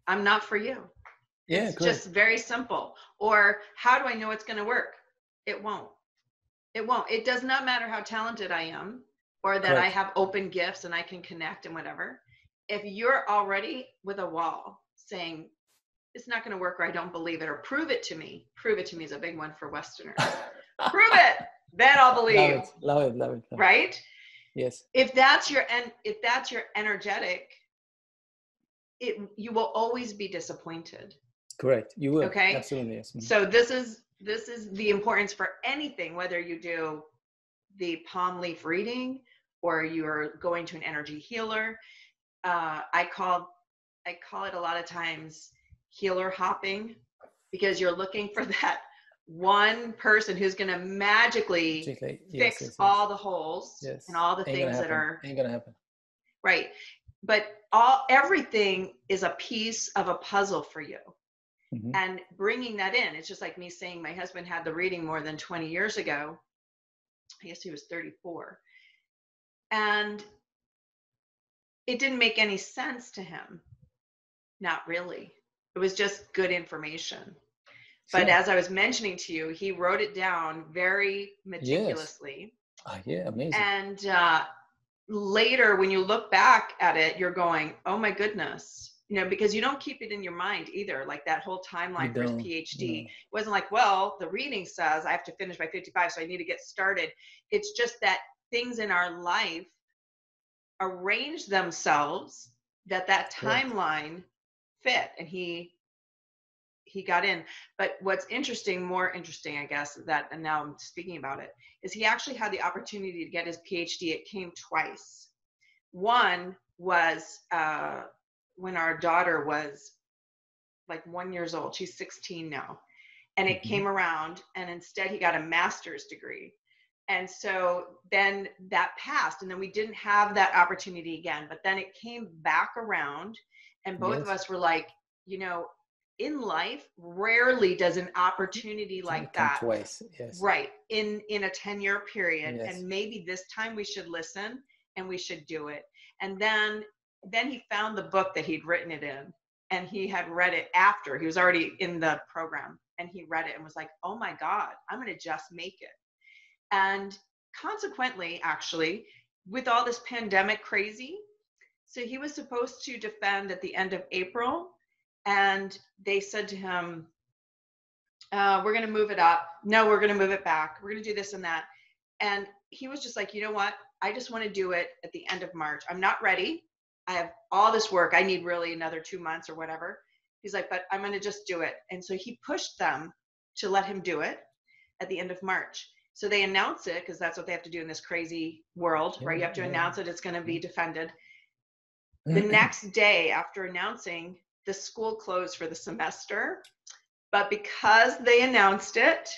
I'm not for you. Yeah, it's just very simple. Or how do I know it's going to work? It won't. It does not matter how talented I am, or that I have open gifts and I can connect and whatever. If you're already with a wall saying, it's not going to work, or I don't believe it, or prove it to me. Prove it to me is a big one for Westerners. Prove it. Then I'll believe. Love it. Right? Yes. If that's your energetic, you will always be disappointed. Correct. You will. Okay. Absolutely. Yes. So this is the importance for anything, whether you do the palm leaf reading or you're going to an energy healer. I call it a lot of times healer hopping, because you're looking for that one person who's going to magically fix all the holes and all the things that ain't gonna happen. Right. But everything is a piece of a puzzle for you. Mm-hmm. And bringing that in, it's just like me saying my husband had the reading more than 20 years ago. I guess he was 34. And it didn't make any sense to him. Not really. It was just good information. But as I was mentioning to you, he wrote it down very meticulously. Yes. Yeah, amazing. And later, when you look back at it, you're going, oh my goodness. Because you don't keep it in your mind either. Like that whole timeline for his PhD. No. It wasn't like, well, the reading says I have to finish by 55, so I need to get started. It's just that things in our life arrange themselves that timeline fit, and he got in. But what's more interesting, I guess, and now I'm speaking about it, is he actually had the opportunity to get his PhD. It came twice. One was when our daughter was like 1 year old. She's 16 now. and it came around, and instead he got a master's degree. And so then that passed, and then we didn't have that opportunity again, but then it came back around, and both of us were like, you know, in life, rarely does an opportunity like that twice, right in a 10-year period. And maybe this time we should listen and we should do it. And then he found the book that he'd written it in, and he had read it after he was already in the program, and he read it and was like, oh my God, I'm going to just make it. And consequently, actually, with all this pandemic crazy, so he was supposed to defend at the end of April, and they said to him, we're going to move it up. No, we're going to move it back. We're going to do this and that. And he was just like, you know what? I just want to do it at the end of March. I'm not ready. I have all this work. I need really another 2 months or whatever. He's like, but I'm going to just do it. And so he pushed them to let him do it at the end of March. So they announce it, because that's what they have to do in this crazy world, right? You have to announce it. It's going to be defended. The next day after announcing, the school closed for the semester. But because they announced it,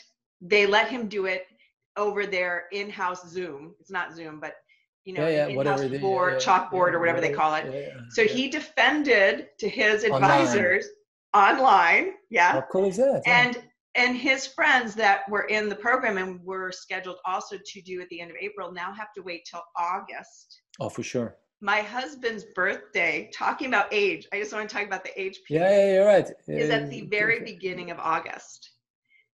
they let him do it over their in-house Zoom. It's not Zoom, but you know, in-house board, chalkboard, or whatever they call it. So he defended to his advisors online. Yeah. How cool is that? And his friends that were in the program and were scheduled also to do at the end of April now have to wait till August. Oh, for sure. My husband's birthday, talking about age, I just want to talk about the age piece. Yeah, you're right. Is at the very beginning of August.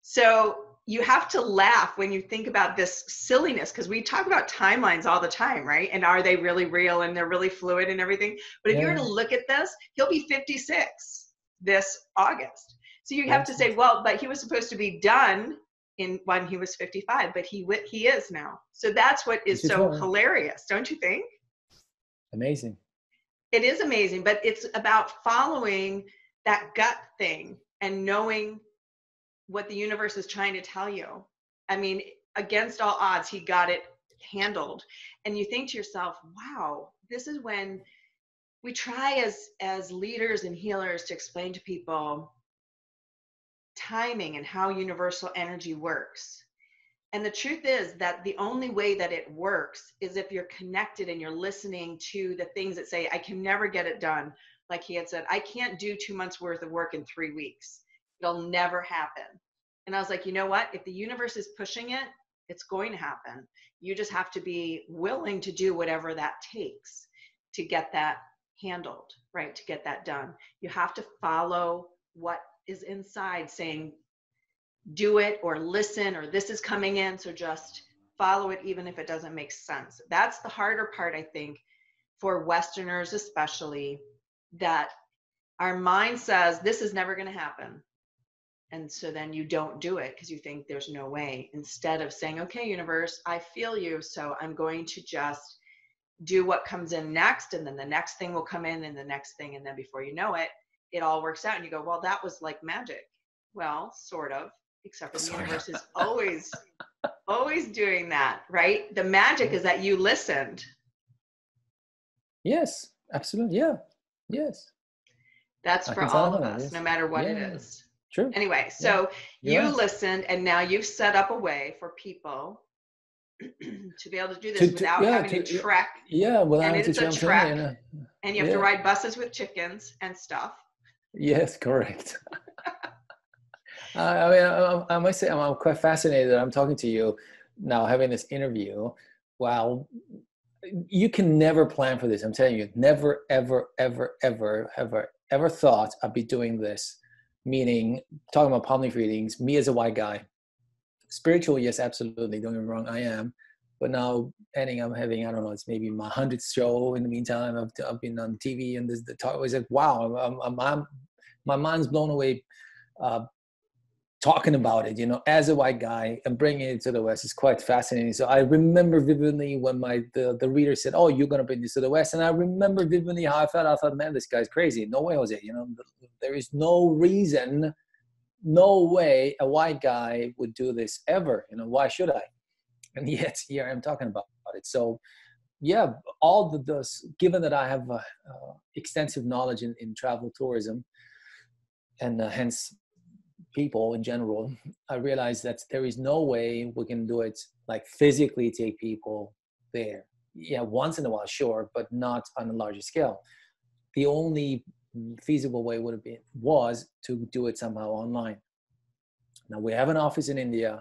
So you have to laugh when you think about this silliness, because we talk about timelines all the time, right? And are they really real, and they're really fluid and everything. But if you were to look at this, he'll be 56 this August. So you have to say, well, but he was supposed to be done when he was 55, but he is now. So that's what is so hilarious, don't you think? Amazing. It is amazing, but it's about following that gut thing and knowing what the universe is trying to tell you. I mean, against all odds, he got it handled. And you think to yourself, wow, this is when we try as leaders and healers to explain to people timing and how universal energy works. And the truth is that the only way that it works is if you're connected and you're listening to the things that say, I can never get it done. Like he had said, I can't do 2 months worth of work in 3 weeks. It'll never happen. And I was like, you know what? If the universe is pushing it, it's going to happen. You just have to be willing to do whatever that takes to get that handled, right? To get that done. You have to follow what is inside saying, do it, or listen, or this is coming in. So just follow it, even if it doesn't make sense. That's the harder part, I think, for Westerners especially, that our mind says this is never going to happen. And so then you don't do it because you think there's no way, instead of saying, okay, universe, I feel you. So I'm going to just do what comes in next. And then the next thing will come in, and the next thing. And then before you know it, it all works out. And you go, well, that was like magic. Well, sort of, except for the universe is always doing that, right? The magic is that you listened. Yes, absolutely. Yeah. Yes. That's for all of us, no matter what it is. True. Anyway, so you listened, and now you've set up a way for people to be able to do this without having to trek. Yeah, without having to trek. And you have to ride buses with chickens and stuff. Yes, correct. I mean, I must say, I'm quite fascinated that I'm talking to you now, having this interview. Wow. You can never plan for this. I'm telling you, never, ever, ever, ever, ever, ever thought I'd be doing this. Meaning, talking about palm leaf readings, me as a white guy. Spiritual, yes, absolutely. Don't get me wrong, I am. But now, I'm having, I don't know, it's maybe my 100th show in the meantime. I've been on TV, and the talk was like, wow, my mind's blown away talking about it, as a white guy, and bringing it to the West is quite fascinating. So I remember vividly when the reader said, oh, you're going to bring this to the West. And I remember vividly how I felt. I thought, man, this guy's crazy. No way, Jose. There is no reason, no way a white guy would do this ever. Why should I? And yet here I'm talking about it. So yeah, all those, given that I have extensive knowledge in travel tourism, and hence people in general, I realized that there is no way we can do it like physically take people there. Yeah, once in a while, sure, but not on a larger scale. The only feasible way was to do it somehow online. Now we have an office in India.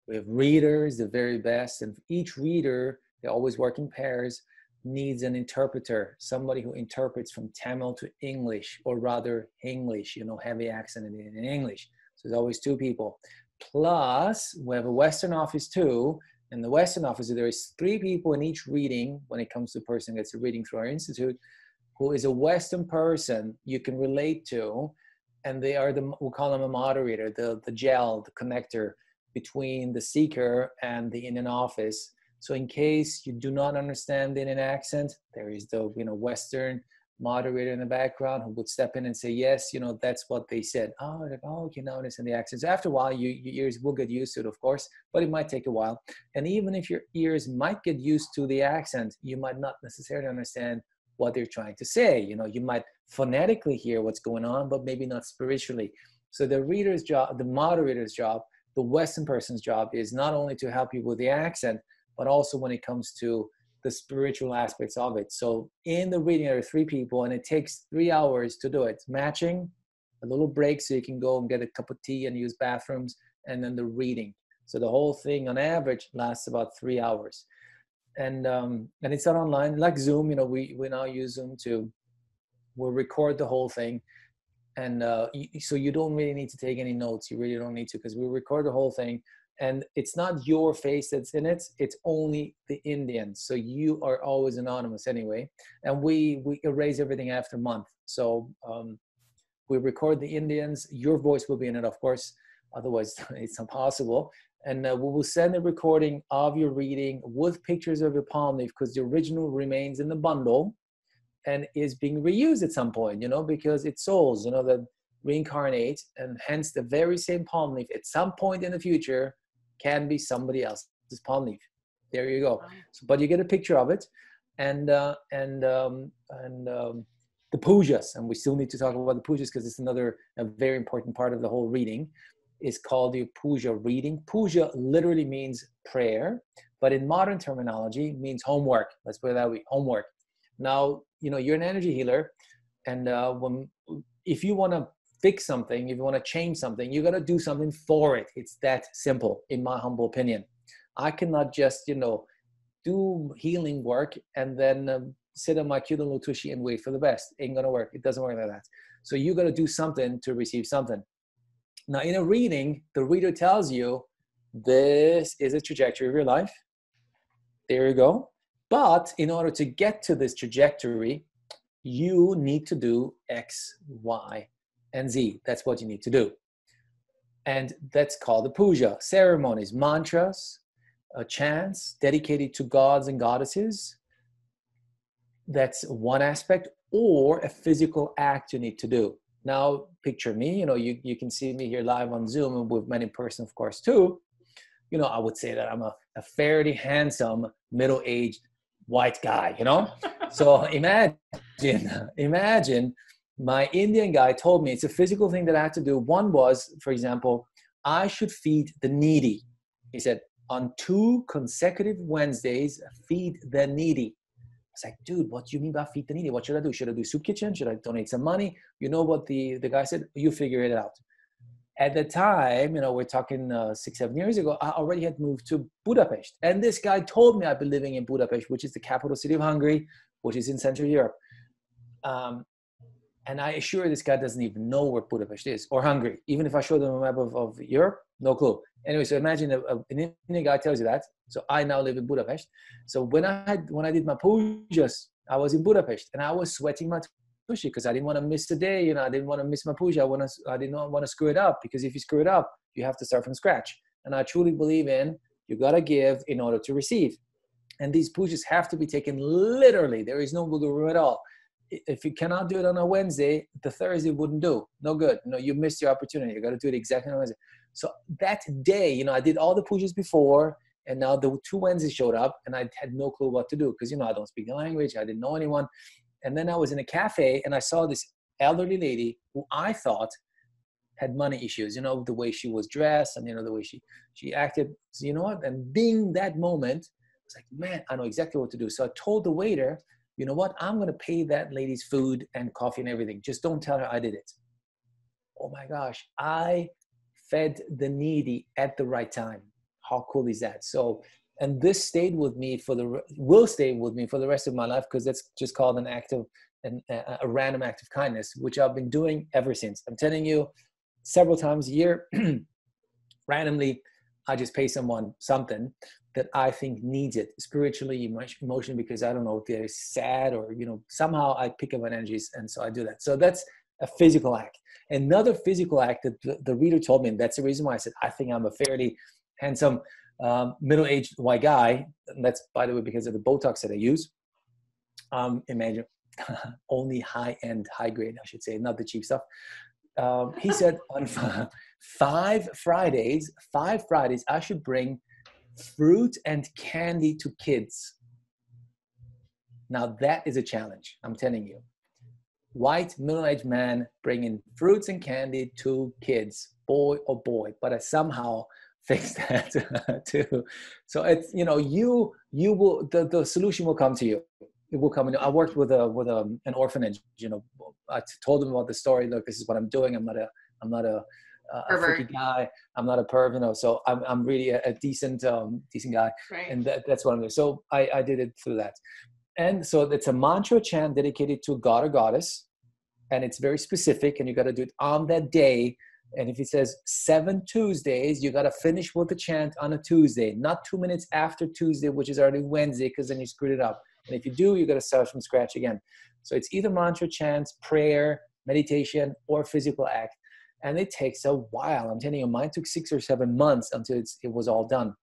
We have readers, the very best, and each reader, they always work in pairs, needs an interpreter, somebody who interprets from Tamil to English, or rather English, heavy accent in English. So there's always two people. Plus, we have a Western office too. In the Western office, there is 3 people in each reading when it comes to a person that gets a reading through our institute, who is a Western person you can relate to. And they are we'll call them a moderator, the gel, the connector between the seeker and the Indian office. So in case you do not understand the Indian accent, there is the Western moderator in the background who would step in and say, yes, that's what they said. Oh, like, oh, okay, now I understand the accents. After a while, your ears will get used to it, of course, but it might take a while. And even if your ears might get used to the accent, you might not necessarily understand what they're trying to say. You might phonetically hear what's going on, but maybe not spiritually. So the reader's job, the moderator's job, the Western person's job is not only to help you with the accent, but also when it comes to the spiritual aspects of it. So in the reading, there are 3 people, and it takes 3 hours to do it. Matching, a little break so you can go and get a cup of tea and use bathrooms, and then the reading. So the whole thing on average lasts about 3 hours. And it's not online, like Zoom. We now use Zoom too. We'll record the whole thing. And so you don't really need to take any notes. You really don't need to, because we record the whole thing. And it's not your face that's in it. It's only the Indian. So you are always anonymous anyway. And we erase everything after a month. So we record the Indians. Your voice will be in it, of course. Otherwise, it's impossible. And we will send a recording of your reading with pictures of your palm leaf, because the original remains in the bundle and is being reused at some point, because it's souls, that reincarnate. And hence the very same palm leaf at some point in the future can be somebody else's palm leaf. There you go. So, but you get a picture of it, and the pujas, and we still need to talk about the pujas because it's a very important part of the whole reading, is called the puja reading. Puja literally means prayer, but in modern terminology means homework. Let's put it that way, homework. Now, you're an energy healer, and if you want to fix something, if you want to change something, you got to do something for it. It's that simple, in my humble opinion. I cannot just, do healing work and then sit on my cute little tushy and wait for the best. Ain't going to work. It doesn't work like that. So you got to do something to receive something. Now, in a reading, the reader tells you, this is a trajectory of your life. There you go. But in order to get to this trajectory, you need to do X, Y, and Z. That's what you need to do. And that's called the puja. Ceremonies, mantras, chants dedicated to gods and goddesses. That's one aspect, or a physical act you need to do. Now, picture me, you can see me here live on Zoom, and with many person, of course, too. I would say that I'm a fairly handsome, middle-aged white guy, So imagine my Indian guy told me it's a physical thing that I had to do. One was, for example, I should feed the needy. He said, on 2 consecutive Wednesdays, feed the needy. I was like, dude, what do you mean by feed the needy? What should I do? Should I do soup kitchen? Should I donate some money? You know what the guy said? You figure it out. At the time, we're talking 6-7 years ago, I already had moved to Budapest. And this guy told me I've been living in Budapest, which is the capital city of Hungary, which is in Central Europe. And I assure this guy doesn't even know where Budapest is, or Hungary. Even if I show them a map of Europe, no clue. Anyway, so imagine an Indian guy tells you that. So I now live in Budapest. So when I did my pujas, I was in Budapest, and I was sweating my tushy because I didn't want to miss a day. I didn't want to miss my puja. I did not want to screw it up, because if you screw it up, you have to start from scratch. And I truly believe you got to give in order to receive. And these pujas have to be taken literally. There is no wiggle room at all. If you cannot do it on a Wednesday, the Thursday wouldn't do. No good. You missed your opportunity. You got to do it exactly on Wednesday. So that day, I did all the pujas before, and now the 2 Wednesdays showed up, and I had no clue what to do because, I don't speak the language. I didn't know anyone. And then I was in a cafe, and I saw this elderly lady who I thought had money issues, you know, the way she was dressed and, you know, the way she acted. So you know what? And being that moment, I was like, man, I know exactly what to do. So I told the waiter, you know what? I'm going to pay that lady's food and coffee and everything. Just don't tell her I did it. Oh my gosh. I fed the needy at the right time. How cool is that? So, and this stayed with me will stay with me for the rest of my life, because that's just called an act of, a random act of kindness, which I've been doing ever since. I'm telling you, several times a year, randomly, I just pay someone something that I think needs it, spiritually, emotionally, because I don't know if they're sad or, you know, somehow I pick up on energies, and so I do that. So that's a physical act. Another physical act that the reader told me, and that's the reason why I said I think I'm a fairly handsome, middle-aged white guy. And that's, by the way, because of the Botox that I use. Imagine only high-end, high-grade, I should say, not the cheap stuff. He said on 5 Fridays, I should bring fruit and candy to kids. Now that is a challenge, I'm telling you. White middle-aged man bringing fruits and candy to kids, boy oh boy, but I somehow fixed that too. So it's, you know, you will, the solution will come to you. It will come in. I worked with an orphanage, you know. I told them about the story. Look, this is what I'm doing. I'm not a freaky guy. I'm not a perv, you know. So I'm really a decent guy, right. And that's what I'm doing. So I did it through that. And so it's a mantra chant dedicated to a god or goddess, and it's very specific, and you got to do it on that day. And if it says 7 Tuesdays, you got to finish with the chant on a Tuesday, not 2 minutes after Tuesday, which is already Wednesday, because then you screwed it up. And if you do, you got to start from scratch again. So it's either mantra chants, prayer, meditation, or physical act. And it takes a while. I'm telling you, mine took 6 or 7 months until it was all done.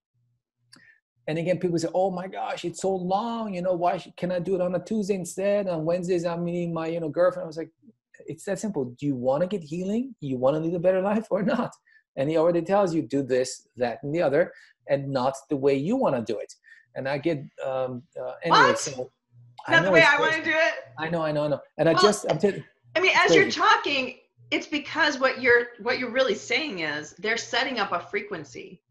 And again, people say, oh my gosh, it's so long. You know, why can I do it on a Tuesday instead? On Wednesdays, I'm meeting my, you know, girlfriend. I was like, it's that simple. Do you want to get healing? You want to lead a better life or not? And he already tells you, do this, that, and the other, and not the way you want to do it. And I get, anyway, what? so Not the way I want to do it? I know. And I'm telling you. I mean, as you're talking, it's because what you're really saying is they're setting up a frequency.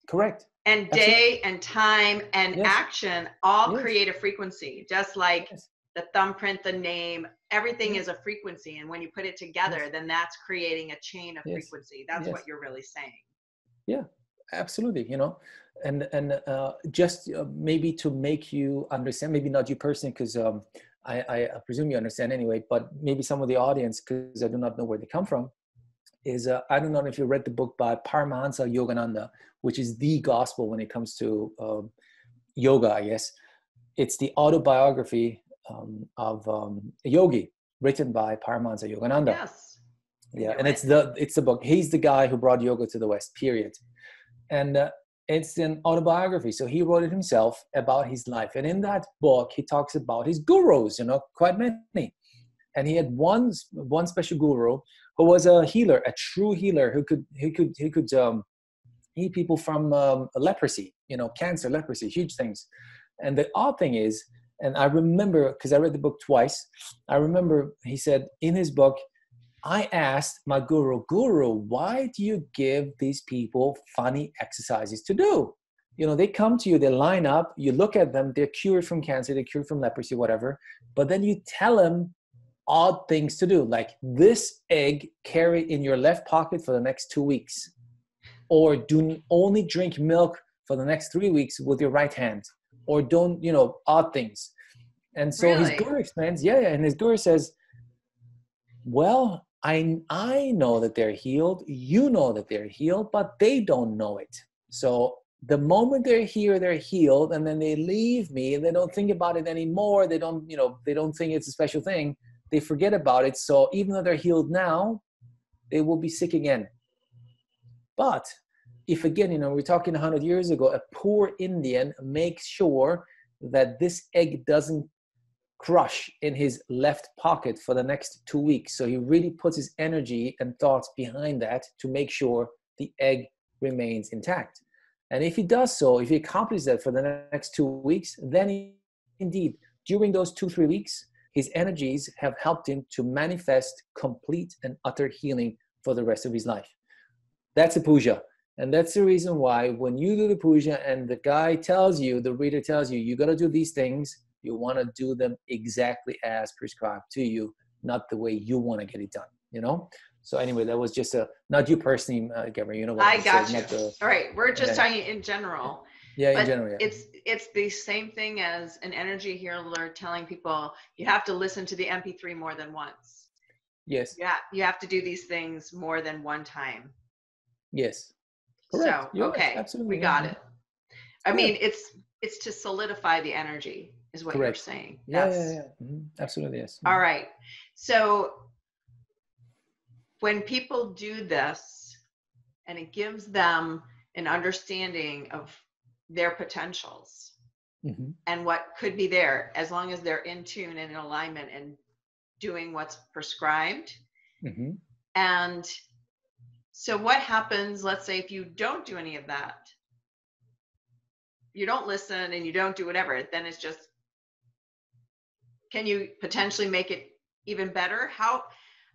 Correct. And day and time and action all Yes. create a frequency, just like the thumbprint, the name, everything is a frequency. And when you put it together, then that's creating a chain of frequency. That's what you're really saying. Yeah, absolutely. You know, and just maybe to make you understand, maybe not you personally, because I presume you understand anyway, but maybe some of the audience, because I do not know where they come from, is I don't know if you read the book by Paramahansa Yogananda, which is the gospel when it comes to yoga, I guess. It's the autobiography of a yogi written by Paramahansa Yogananda. Yes. Yeah, and it's the book. He's the guy who brought yoga to the West, period. And it's an autobiography. So he wrote it himself about his life. And in that book, he talks about his gurus, you know, quite many. And he had one special guru who was a healer, a true healer who could heal people from leprosy, you know, cancer, leprosy, huge things. And the odd thing is, and I remember, because I read the book twice, I remember he said in his book, I asked my guru, why do you give these people funny exercises to do? You know, they come to you, they line up, you look at them, they're cured from cancer, they're cured from leprosy, whatever. But then you tell them odd things to do, like this egg carry in your left pocket for the next 2 weeks, or do only drink milk for the next 3 weeks with your right hand, or don't, you know, odd things. And so his guru explains, and his guru says, well, I know that they're healed, you know that they're healed, but they don't know it. So the moment they're here, they're healed, and then they leave me and they don't think about it anymore. They don't think it's a special thing. They forget about it. So even though they're healed now, they will be sick again. But if again, you know, we're talking 100 years ago, a poor Indian makes sure that this egg doesn't crush in his left pocket for the next 2 weeks. So he really puts his energy and thoughts behind that to make sure the egg remains intact. And if he does so, if he accomplishes that for the next 2 weeks, then indeed, during those 2-3 weeks, his energies have helped him to manifest complete and utter healing for the rest of his life. That's a puja. And that's the reason why when you do the puja and the guy tells you, the reader tells you, you got to do these things, you want to do them exactly as prescribed to you, not the way you want to get it done, you know? So anyway, that was just not you personally, Gabrielle, you know what I got you. The, all right. We're just okay. talking in general. Yeah, but in general, yeah. It's the same thing as an energy healer telling people you have to listen to the MP3 more than once. Yes. Yeah, you have to do these things more than one time. Yes. Correct. So, You're okay, right. Absolutely. we got it. I Good. mean, it's to solidify the energy is what Correct. you're saying. Yeah. Mm-hmm. Absolutely, yes. All right. So when people do this and it gives them an understanding of their potentials and what could be there, as long as they're in tune and in alignment and doing what's prescribed. And so what happens, let's say, if you don't do any of that, you don't listen and you don't do whatever, then it's just, can you potentially make it even better? How,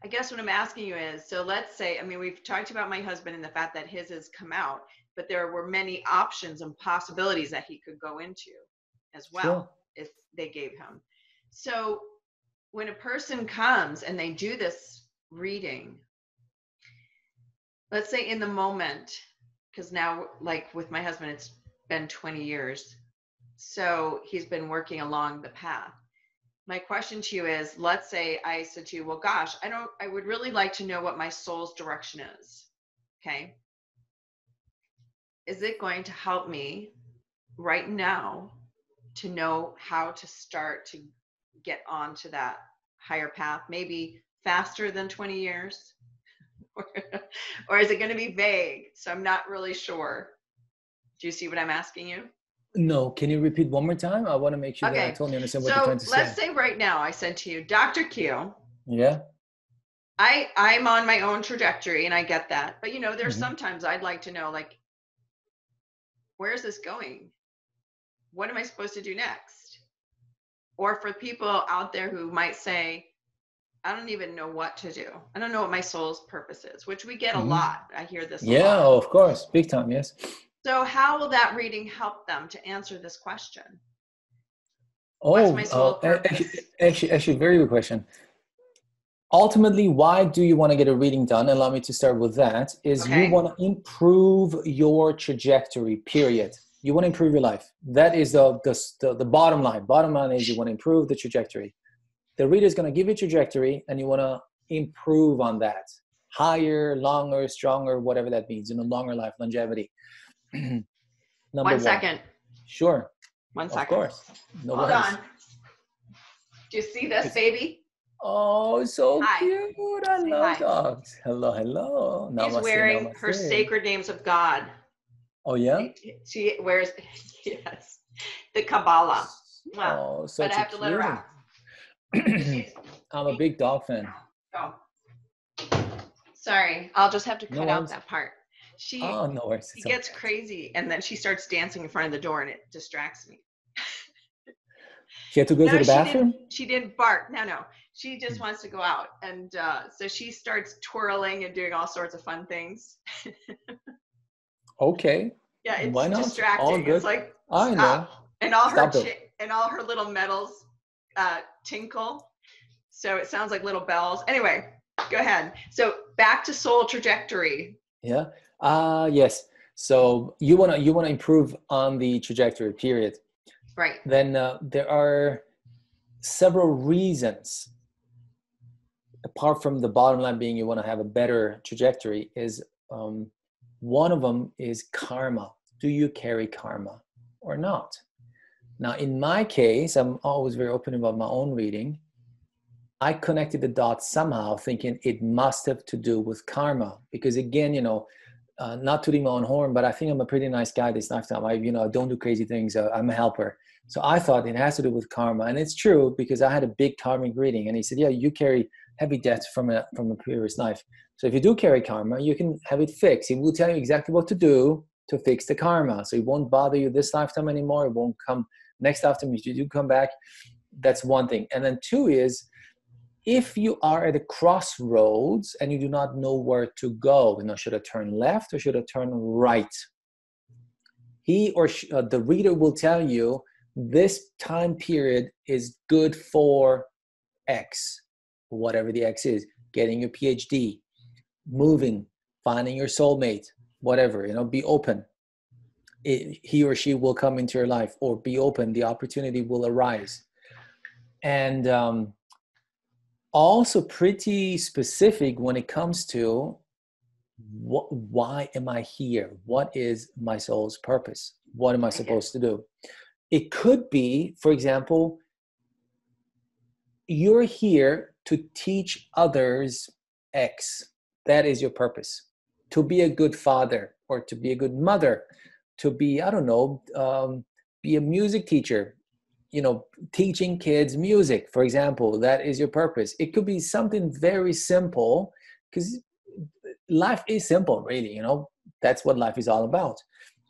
I guess what I'm asking you is, so let's say, I mean, we've talked about my husband and the fact that his has come out, but there were many options and possibilities that he could go into as well if they gave him. So when a person comes and they do this reading, let's say in the moment, because now, like with my husband, it's been 20 years. So he's been working along the path. My question to you is, let's say I said to you, well, gosh, I would really like to know what my soul's direction is. Okay. Is it going to help me right now to know how to start to get onto that higher path, maybe faster than 20 years? Or is it going to be vague? So I'm not really sure. Do you see what I'm asking you? No. Can you repeat one more time? I want to make sure that I totally understand what you're trying to say. So let's say right now I said to you, Dr. Q. Yeah. I'm on my own trajectory and I get that. But, you know, there's sometimes I'd like to know, like, where's this going? What am I supposed to do next? Or for people out there who might say, I don't even know what to do. I don't know what my soul's purpose is, which we get a lot. I hear this a lot. Yeah, of course. Big time, yes. So how will that reading help them to answer this question? What's my soul's purpose? Actually, very good question. Ultimately, why do you want to get a reading done? Allow me to start with that. You want to improve your trajectory, period. You want to improve your life. That is the bottom line. Bottom line is you want to improve the trajectory. The reader is going to give you a trajectory and you want to improve on that. Higher, longer, stronger, whatever that means, longer life, longevity. One second. Sure. 1 second. Of course. No Hold worries. on. Do you see this baby? Oh, so cute. I love dogs. Hello. Namaste, she's wearing her sacred names of God. Oh, yeah? She wears, yes, the Kabbalah. Wow. Oh, such but I have to let her out. I'm a big dog fan. Oh. Sorry, I'll just have to cut out that part. No worries. She gets crazy and then she starts dancing in front of the door and it distracts me. She had to go to the bathroom? She didn't bark. No. She just wants to go out. And so she starts twirling and doing all sorts of fun things. Okay. Yeah, it's why not? distracting. All good. It's like, I know. And all her little medals tinkle. So it sounds like little bells. Anyway, go ahead. So back to soul trajectory. Yeah. Yes. So you wanna improve on the trajectory, period. Right. Then there are several reasons, apart from the bottom line being you want to have a better trajectory, is one of them is karma. Do you carry karma or not? Now, in my case, I'm always very open about my own reading. I connected the dots somehow, thinking it must have to do with karma. Because again, not tooting my own horn, but I think I'm a pretty nice guy this lifetime. I don't do crazy things. I'm a helper. So I thought it has to do with karma. And it's true, because I had a big karmic reading. And he said, yeah, you carry heavy debts from a previous life. So if you do carry karma, you can have it fixed. He will tell you exactly what to do to fix the karma. So it won't bother you this lifetime anymore. It won't come next lifetime if you do come back. That's one thing. And then two is, if you are at a crossroads and you do not know where to go, should I turn left or should I turn right? He or the reader will tell you this time period is good for X, whatever the X is, getting your PhD, moving, finding your soulmate, whatever, be open. He or she will come into your life, or be open, the opportunity will arise. And also pretty specific when it comes to why am I here? What is my soul's purpose? What am I supposed to do? It could be, for example, you're here to teach others X. That is your purpose. To be a good father, or to be a good mother, to be, I don't know, be a music teacher, teaching kids music, for example. That is your purpose. It could be something very simple, because life is simple, really. That's what life is all about.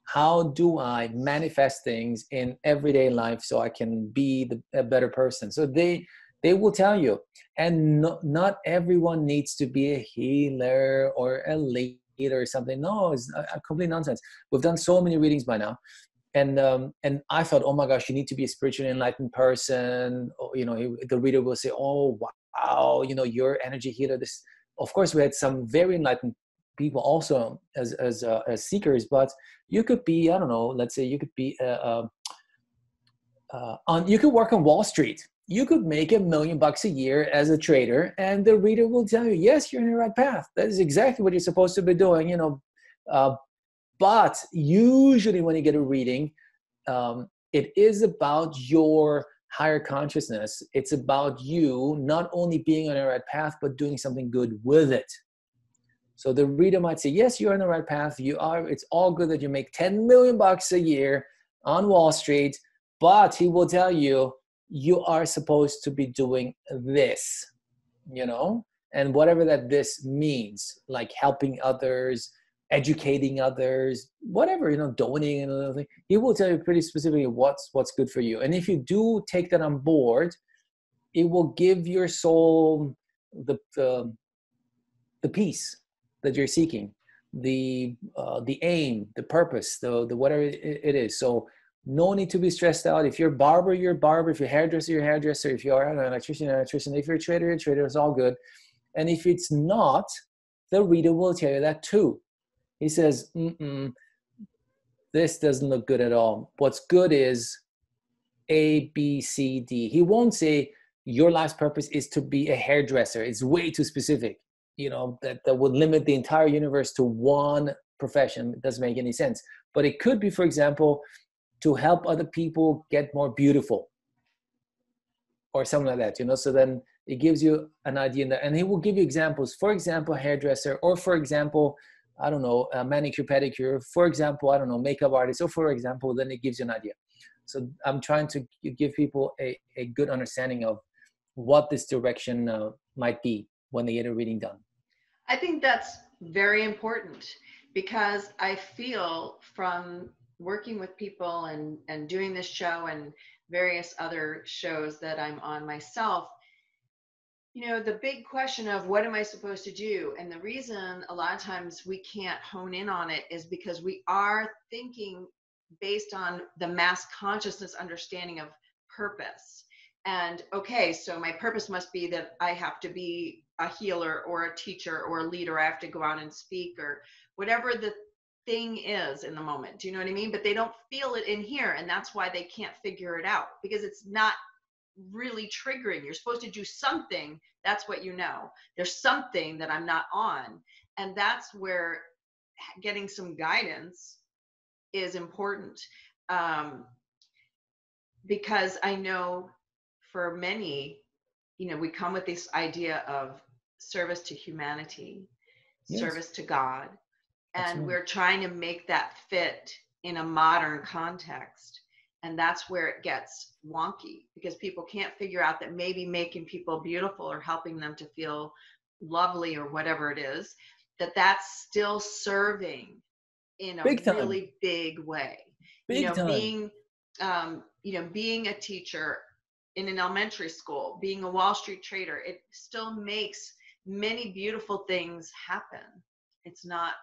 How do I manifest things in everyday life so I can be a better person? So they will tell you. And not everyone needs to be a healer or a leader or something. No, it's a complete nonsense. We've done so many readings by now. And I thought, oh my gosh, you need to be a spiritually enlightened person. The reader will say, oh, wow, you're energy healer. This, of course, we had some very enlightened people also as seekers, but you could be, I don't know, let's say you could be you could work on Wall Street. You could make $1 million a year as a trader, and the reader will tell you, yes, you're in the right path. That is exactly what you're supposed to be doing, but usually when you get a reading, it is about your higher consciousness. It's about you not only being on the right path, but doing something good with it. So the reader might say, yes, you're on the right path. You are. It's all good that you make $10 million a year on Wall Street, but he will tell you, you are supposed to be doing this, and whatever that this means, like helping others, educating others, whatever, donating and another thing. He will tell you pretty specifically what's good for you. And if you do take that on board, it will give your soul the peace that you're seeking, the aim, the purpose, the whatever it is. So no need to be stressed out. If you're a barber, you're a barber. If you're a hairdresser, you're a hairdresser. If you are an electrician, you're an electrician. If you're a trader, you're a trader. It's all good. And if it's not, the reader will tell you that too. He says, this doesn't look good at all. What's good is A, B, C, D. He won't say your life's purpose is to be a hairdresser. It's way too specific. That would limit the entire universe to one profession. It doesn't make any sense. But it could be, for example, to help other people get more beautiful or something like that, So then it gives you an idea, and he will give you examples. For example, hairdresser, or for example, I don't know, manicure, pedicure, for example, I don't know, makeup artist, or for example, then it gives you an idea. So I'm trying to give people a good understanding of what this direction might be when they get a reading done. I think that's very important, because I feel from working with people and doing this show and various other shows that I'm on myself, the big question of what am I supposed to do? And the reason a lot of times we can't hone in on it is because we are thinking based on the mass consciousness understanding of purpose. And okay, so my purpose must be that I have to be a healer or a teacher or a leader. I have to go out and speak, or whatever the thing is in the moment. Do you know what I mean? But they don't feel it in here. And that's why they can't figure it out, because it's not really triggering. You're supposed to do something. That's what there's something that I'm not on. And that's where getting some guidance is important. Because I know for many, we come with this idea of service to humanity, yes, service to God. And we're trying to make that fit in a modern context. And that's where it gets wonky, because people can't figure out that maybe making people beautiful or helping them to feel lovely or whatever it is, that's still serving in a really big way. Big time. Being a teacher in an elementary school, being a Wall Street trader, it still makes many beautiful things happen. It's not,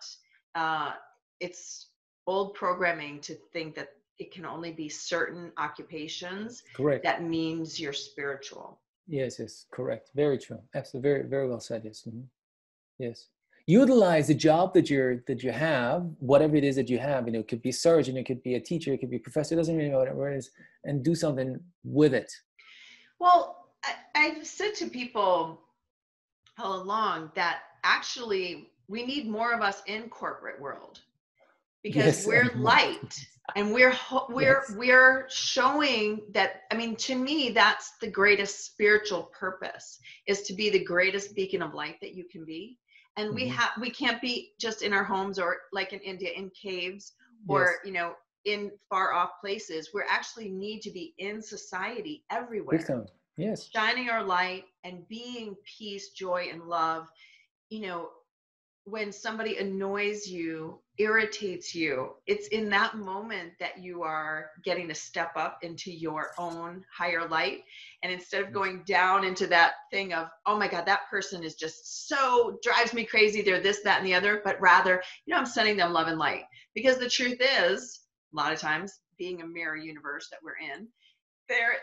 it's old programming to think that it can only be certain occupations. Correct. That means you're spiritual. Yes, yes, correct. Very true. Absolutely, very, very well said. Yes, yes. Utilize the job that you have, whatever it is that you have. You know, it could be a surgeon, it could be a teacher, it could be a professor. It doesn't really matter whatever it is, and do something with it. Well, I've said to people all along that actually we need more of us in corporate world, because yes, we're light and we're showing that. I mean, to me, that's the greatest spiritual purpose, is to be the greatest beacon of light that you can be. And we can't be just in our homes, or like in India, in caves, or, you know, in far off places. We actually need to be in society everywhere. Yes. Shining our light and being peace, joy, and love. You know, when somebody annoys you, irritates you, it's in that moment that you are getting to step up into your own higher light. And instead of going down into that thing of, oh my God, that person is just so drives me crazy, they're this, that, and the other, but rather, you know, I'm sending them love and light. Because the truth is, a lot of times, being a mirror universe that we're in,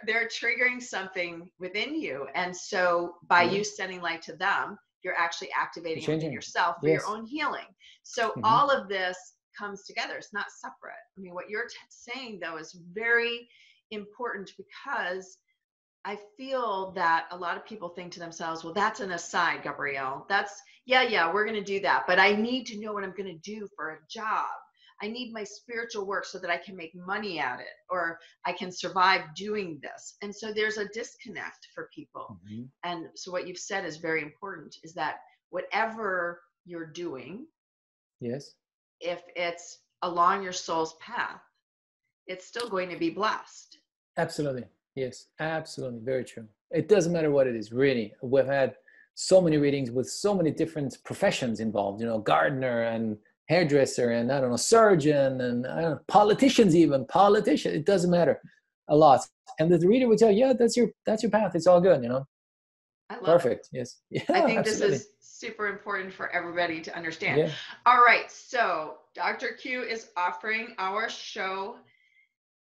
they're triggering something within you. And so by you sending light to them, you're actually activating it within yourself for your own healing. So all of this comes together. It's not separate. I mean, what you're saying, though, is very important, because I feel that a lot of people think to themselves, well, that's an aside, Gabrielle. That's, yeah, we're going to do that. But I need to know what I'm going to do for a job. I need my spiritual work so that I can make money at it, or I can survive doing this. And so there's a disconnect for people. And so what you've said is very important, is that whatever you're doing, if it's along your soul's path, it's still going to be blessed. Absolutely. Yes, absolutely. Very true. It doesn't matter what it is, really. We've had so many readings with so many different professions involved, you know, gardener and hairdresser and, I don't know, surgeon and, I don't know, politicians even. It doesn't matter, a lot. And the reader would tell you, yeah, that's your path. It's all good, you know. I love Perfect. it. Yes. Yeah, I think absolutely. this is super important for everybody to understand. All right. So Dr. Q is offering our show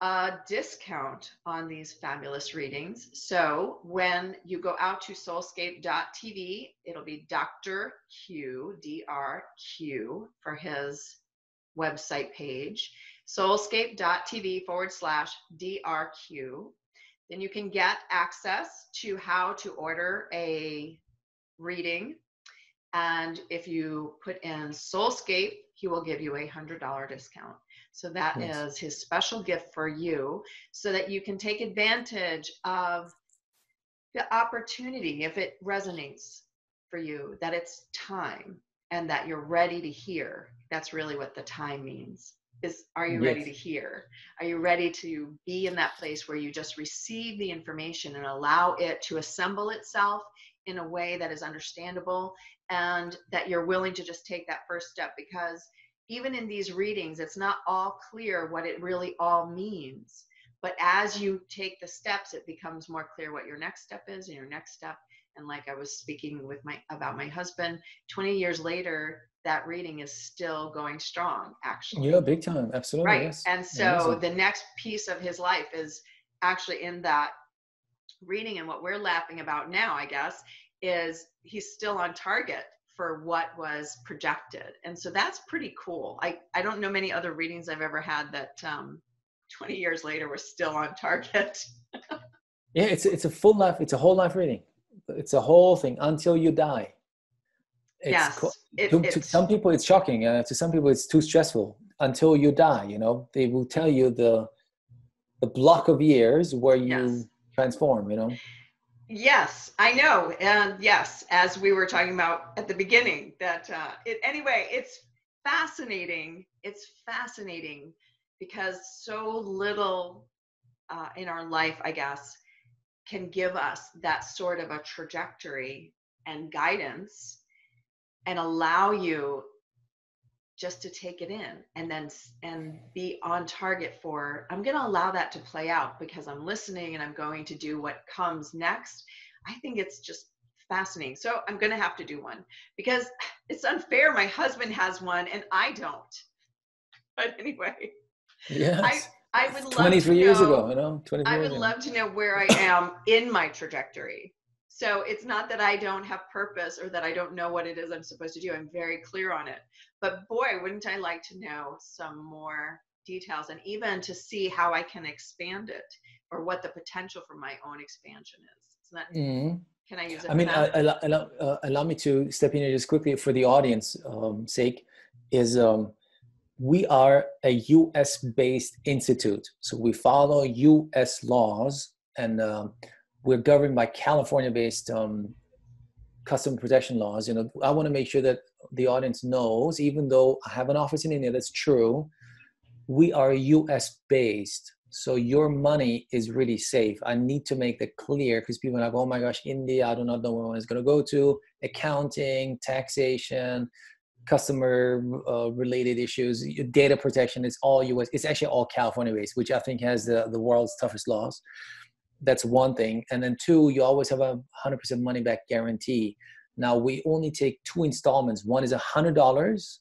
a discount on these fabulous readings. So when you go out to soulscape.tv, it'll be Dr. Q, DRQ, for his website page, soulscape.tv/DRQ. Then you can get access to how to order a reading. And if you put in Soulscape, he will give you a $100 discount. So that is his special gift for you, so that you can take advantage of the opportunity, if it resonates for you, that it's time and that you're ready to hear. That's really what the time means. Are you ready to hear? Are you ready to be in that place where you just receive the information and allow it to assemble itself in a way that is understandable, and that you're willing to just take that first step? Because even in these readings, it's not all clear what it really all means. But as you take the steps, it becomes more clear what your next step is, and your next step. And like I was speaking with about my husband, 20 years later, that reading is still going strong, actually. Yeah, big time. Absolutely. Right. Yes. And so the next piece of his life is actually in that reading. And what we're laughing about now, I guess, is he's still on target for what was projected. And so that's pretty cool. I don't know many other readings I've ever had that 20 years later we're still on target. Yeah, it's a full life. It's a whole life reading. It's a whole thing until you die. To some people it's shocking. To some people it's too stressful. Until you die, you know, they will tell you the block of years where you transform, you know. Yes, I know. And yes, as we were talking about at the beginning, that it's fascinating. It's fascinating because so little in our life, I guess, can give us that sort of a trajectory and guidance and allow you just to take it in and be on target for, I'm going to allow that to play out because I'm listening and I'm going to do what comes next. I think it's just fascinating. So I'm going to have to do one because it's unfair. My husband has one and I don't. But anyway, Yes. I would love 23 to years know, ago, you know, 23 I years would ago. love to know where I am in my trajectory. So it's not that I don't have purpose or that I don't know what it is I'm supposed to do. I'm very clear on it. But boy, wouldn't I like to know some more details and even to see how I can expand it or what the potential for my own expansion is. Isn't that, can I use it I for mean, that? allow me to step in here just quickly for the audience sake, is we are a US-based institute. So we follow US laws, and we're governed by California-based customer protection laws. You know, I want to make sure that the audience knows, even though I have an office in India, that's true, we are US-based. So your money is really safe. I need to make that clear because people are like, oh my gosh, India, I do not know where one is going to go to. Accounting, taxation, customer related issues, data protection, it's all US. It's actually all California based, which I think has the world's toughest laws. That's one thing. And then two, you always have a 100% money back guarantee. Now we only take 2 installments. One is $100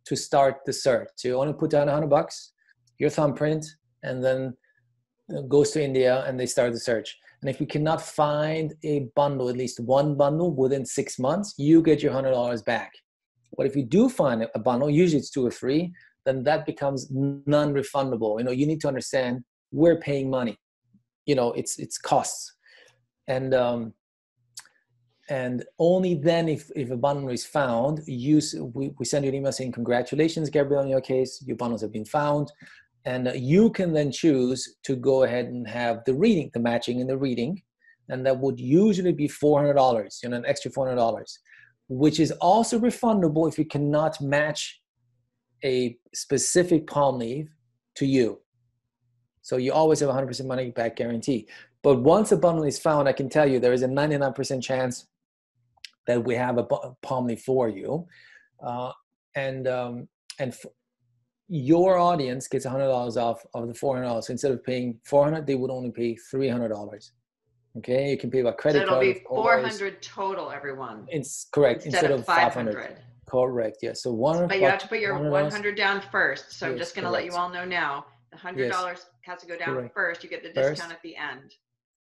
to start the search. So you only put down $100, your thumbprint, and then it goes to India and they start the search. And if you cannot find a bundle, at least one bundle within 6 months, you get your $100 back. But if you do find a bundle, usually it's 2 or 3, then that becomes non-refundable. You know, you need to understand we're paying money. You know, it's costs. And only then if a bundle is found, we send you an email saying, congratulations, Gabrielle, in your case, your bundles have been found. And you can then choose to go ahead and have the reading, the matching and the reading. And that would usually be $400, you know, an extra $400, which is also refundable if you cannot match a specific palm leaf to you. So you always have 100% money back guarantee. But once a bundle is found, I can tell you there is a 99% chance that we have a palm leaf for you. Your audience gets $100 off of the $400. So instead of paying $400, they would only pay $300. Okay, you can pay by credit card. So it'll be $400 total, everyone. It's correct. Instead of $500. Correct. Yes. So but you have to put your $100 down first. So yes, I'm just going to let you all know now. The $100 has to go down first. You get the discount at the end.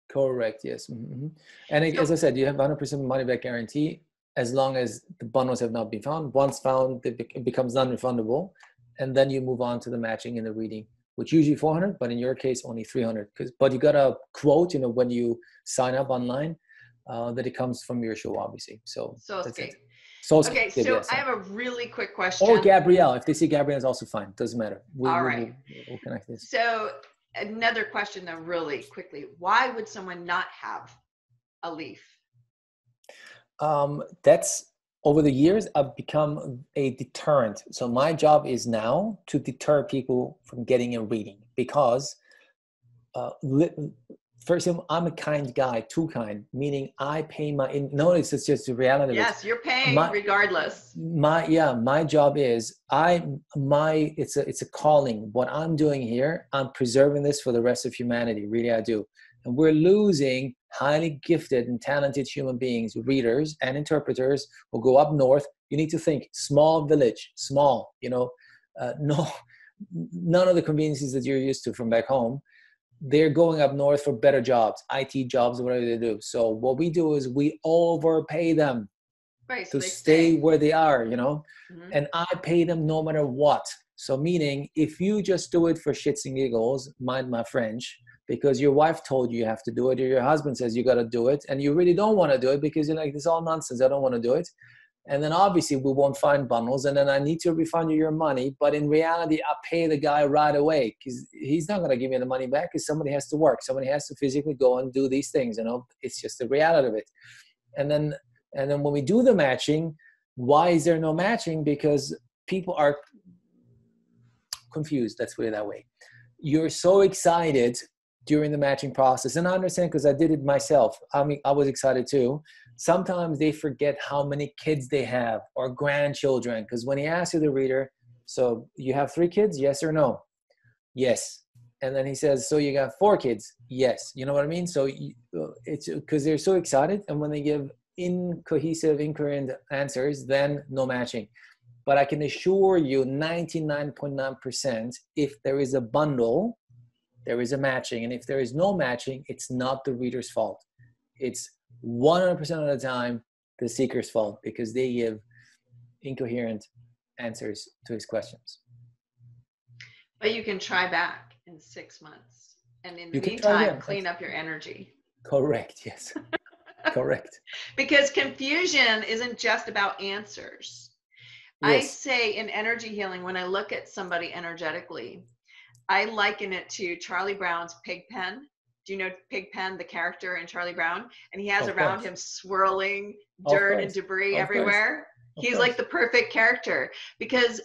Correct. Yes. Mm-hmm. And so, as I said, you have 100% money back guarantee as long as the bundles have not been found. Once found, it becomes non-refundable, and then you move on to the matching and the reading, which usually $400, but in your case only $300. But you got a quote, you know, when you sign up online, that it comes from your show, obviously. So SoulScape. SoulScape. Okay, so yes, I have a really quick question. Or Gabrielle. If they see Gabrielle, it's also fine. Doesn't matter. All right. We'll connect this. So another question, though, really quickly. Why would someone not have a leaf? That's over the years, I've become a deterrent. So my job is now to deter people from getting a reading because first of all, I'm a kind guy, too kind, meaning I pay notice it's just the reality. Yes, you're paying regardless. My job is it's a calling. What I'm doing here, I'm preserving this for the rest of humanity. Really, I do. And we're losing highly gifted and talented human beings, readers and interpreters who go up north. You need to think small village, small, you know, none of the conveniences that you're used to from back home. They're going up north for better jobs, IT jobs, whatever they do. So what we do is we overpay them to stay where they are, you know, and I pay them no matter what. So meaning if you just do it for shits and giggles, mind my French, because your wife told you have to do it or your husband says you got to do it and you really don't want to do it because you're like, this is all nonsense. I don't want to do it. And then obviously we won't find bundles and then I need to refund you your money. But in reality, I pay the guy right away because he's not going to give me the money back because somebody has to work. Somebody has to physically go and do these things, you know, it's just the reality of it. And then when we do the matching, why is there no matching? Because people are confused. Let's put it that way. You're so excited during the matching process. And I understand because I did it myself. I mean, I was excited too. Sometimes they forget how many kids they have or grandchildren. Because when he asks you the reader, So you have 3 kids, yes or no? Yes. And then he says, so you got 4 kids? Yes. You know what I mean? So it's because they're so excited, and when they give incohesive, incoherent answers, then no matching. But I can assure you 99.9%, if there is a bundle, there is a matching. And if there is no matching, it's not the reader's fault. It's 100% of the time the seeker's fault, because they give incoherent answers to his questions. But you can try back in 6 months. And in the You can try meantime, again. clean up your energy. Correct, yes. Correct. Because confusion isn't just about answers. Yes. I say in energy healing, when I look at somebody energetically, I liken it to Charlie Brown's Pigpen. Do you know Pigpen, the character in Charlie Brown? And he has around him swirling dirt and debris everywhere. He's like the perfect character, because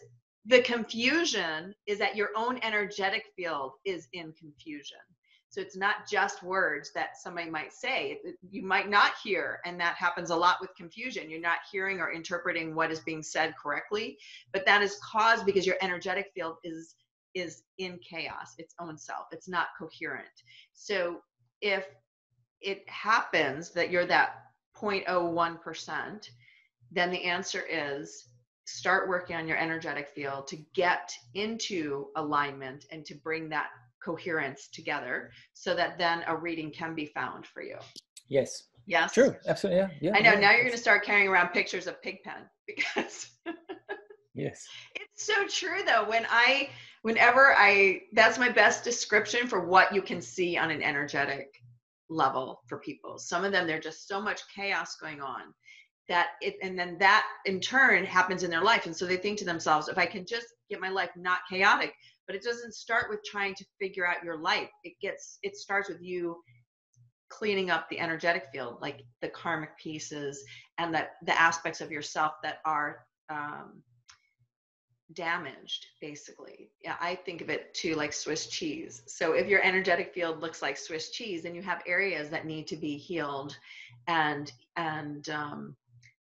the confusion is that your own energetic field is in confusion. So it's not just words that somebody might say. You might not hear, and that happens a lot with confusion. You're not hearing or interpreting what is being said correctly, but that is caused because your energetic field is in chaos, its own self. It's not coherent. So if it happens that you're that 0.01%, then the answer is start working on your energetic field to get into alignment and to bring that coherence together, so that then a reading can be found for you. Yes. Yes. True. Absolutely. Yeah. I know. Now you're going to start carrying around pictures of Pigpen, because yes. It's so true though. Whenever that's my best description for what you can see on an energetic level for people. Some of them, there's just so much chaos going on and then that in turn happens in their life. And so they think to themselves, if I can just get my life not chaotic, but it doesn't start with trying to figure out your life. It starts with you cleaning up the energetic field, like the karmic pieces and the aspects of yourself that are damaged, basically. Yeah, I think of it too like Swiss cheese. So if your energetic field looks like Swiss cheese, then you have areas that need to be healed and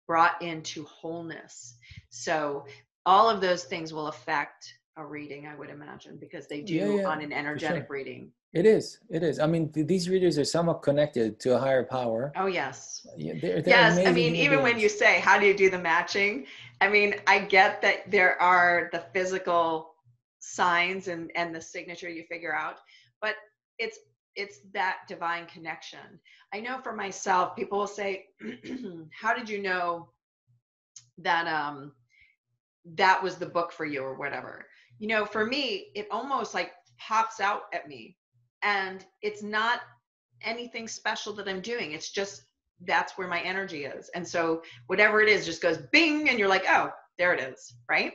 brought into wholeness. So all of those things will affect a reading, I would imagine, because they do on an energetic reading. It is. I mean, these readers are somewhat connected to a higher power. Oh, yes. They're yes. I mean, even beings. When you say, how do you do the matching? I mean, I get that there are the physical signs and the signature you figure out, but it's that divine connection. I know for myself, people will say, how did you know that that was the book for you or whatever? You know, for me, it almost like pops out at me. And it's not anything special that I'm doing. It's just, that's where my energy is. And so whatever it is just goes bing, and you're like, oh, there it is, right?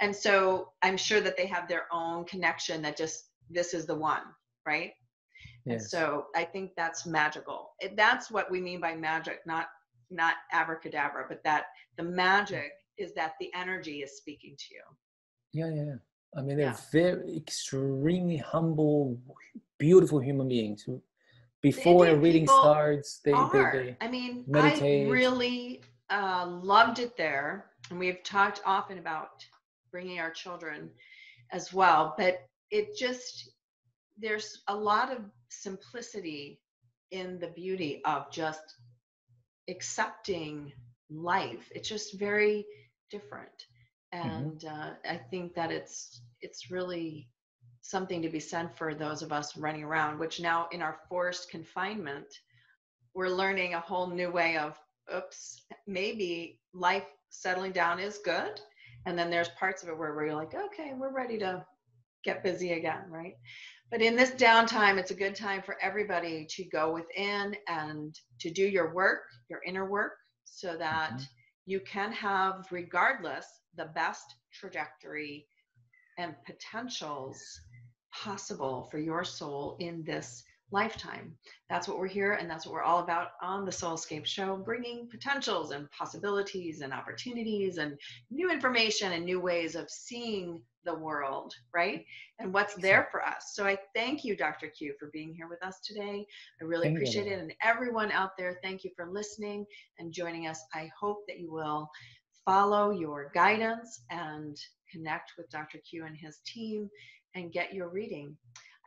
And so I'm sure that they have their own connection that just, this is the one, right? Yes. And so I think that's magical. That's what we mean by magic, not abracadabra, but that the magic is that the energy is speaking to you. Yeah. I mean, they're very extremely humble, beautiful human beings who, before a reading starts, they I mean, meditate. I really loved it there. And we've talked often about bringing our children as well, but there's a lot of simplicity in the beauty of just accepting life. It's just very different. And I think that it's really something to be said for those of us running around, which now in our forced confinement, we're learning a whole new way of, maybe life settling down is good. And then there's parts of it where we're like, okay, we're ready to get busy again, right? But in this downtime, it's a good time for everybody to go within and to do your work, your inner work, so that you can have, regardless, the best trajectory and potentials possible for your soul in this lifetime. That's what we're here, and that's what we're all about on the SoulScape show, bringing potentials and possibilities and opportunities and new information and new ways of seeing the world, right? And what's there for us. So I thank you, Dr. Q, for being here with us today. I really appreciate it. And everyone out there, thank you for listening and joining us. I hope that you will follow your guidance and connect with Dr. Q and his team and get your reading.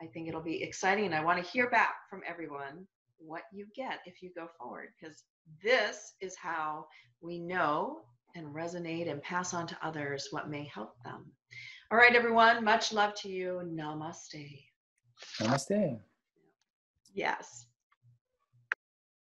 I think it'll be exciting, and I want to hear back from everyone what you get if you go forward, because this is how we know and resonate and pass on to others what may help them. All right, everyone, much love to you. Namaste. Namaste. Yes.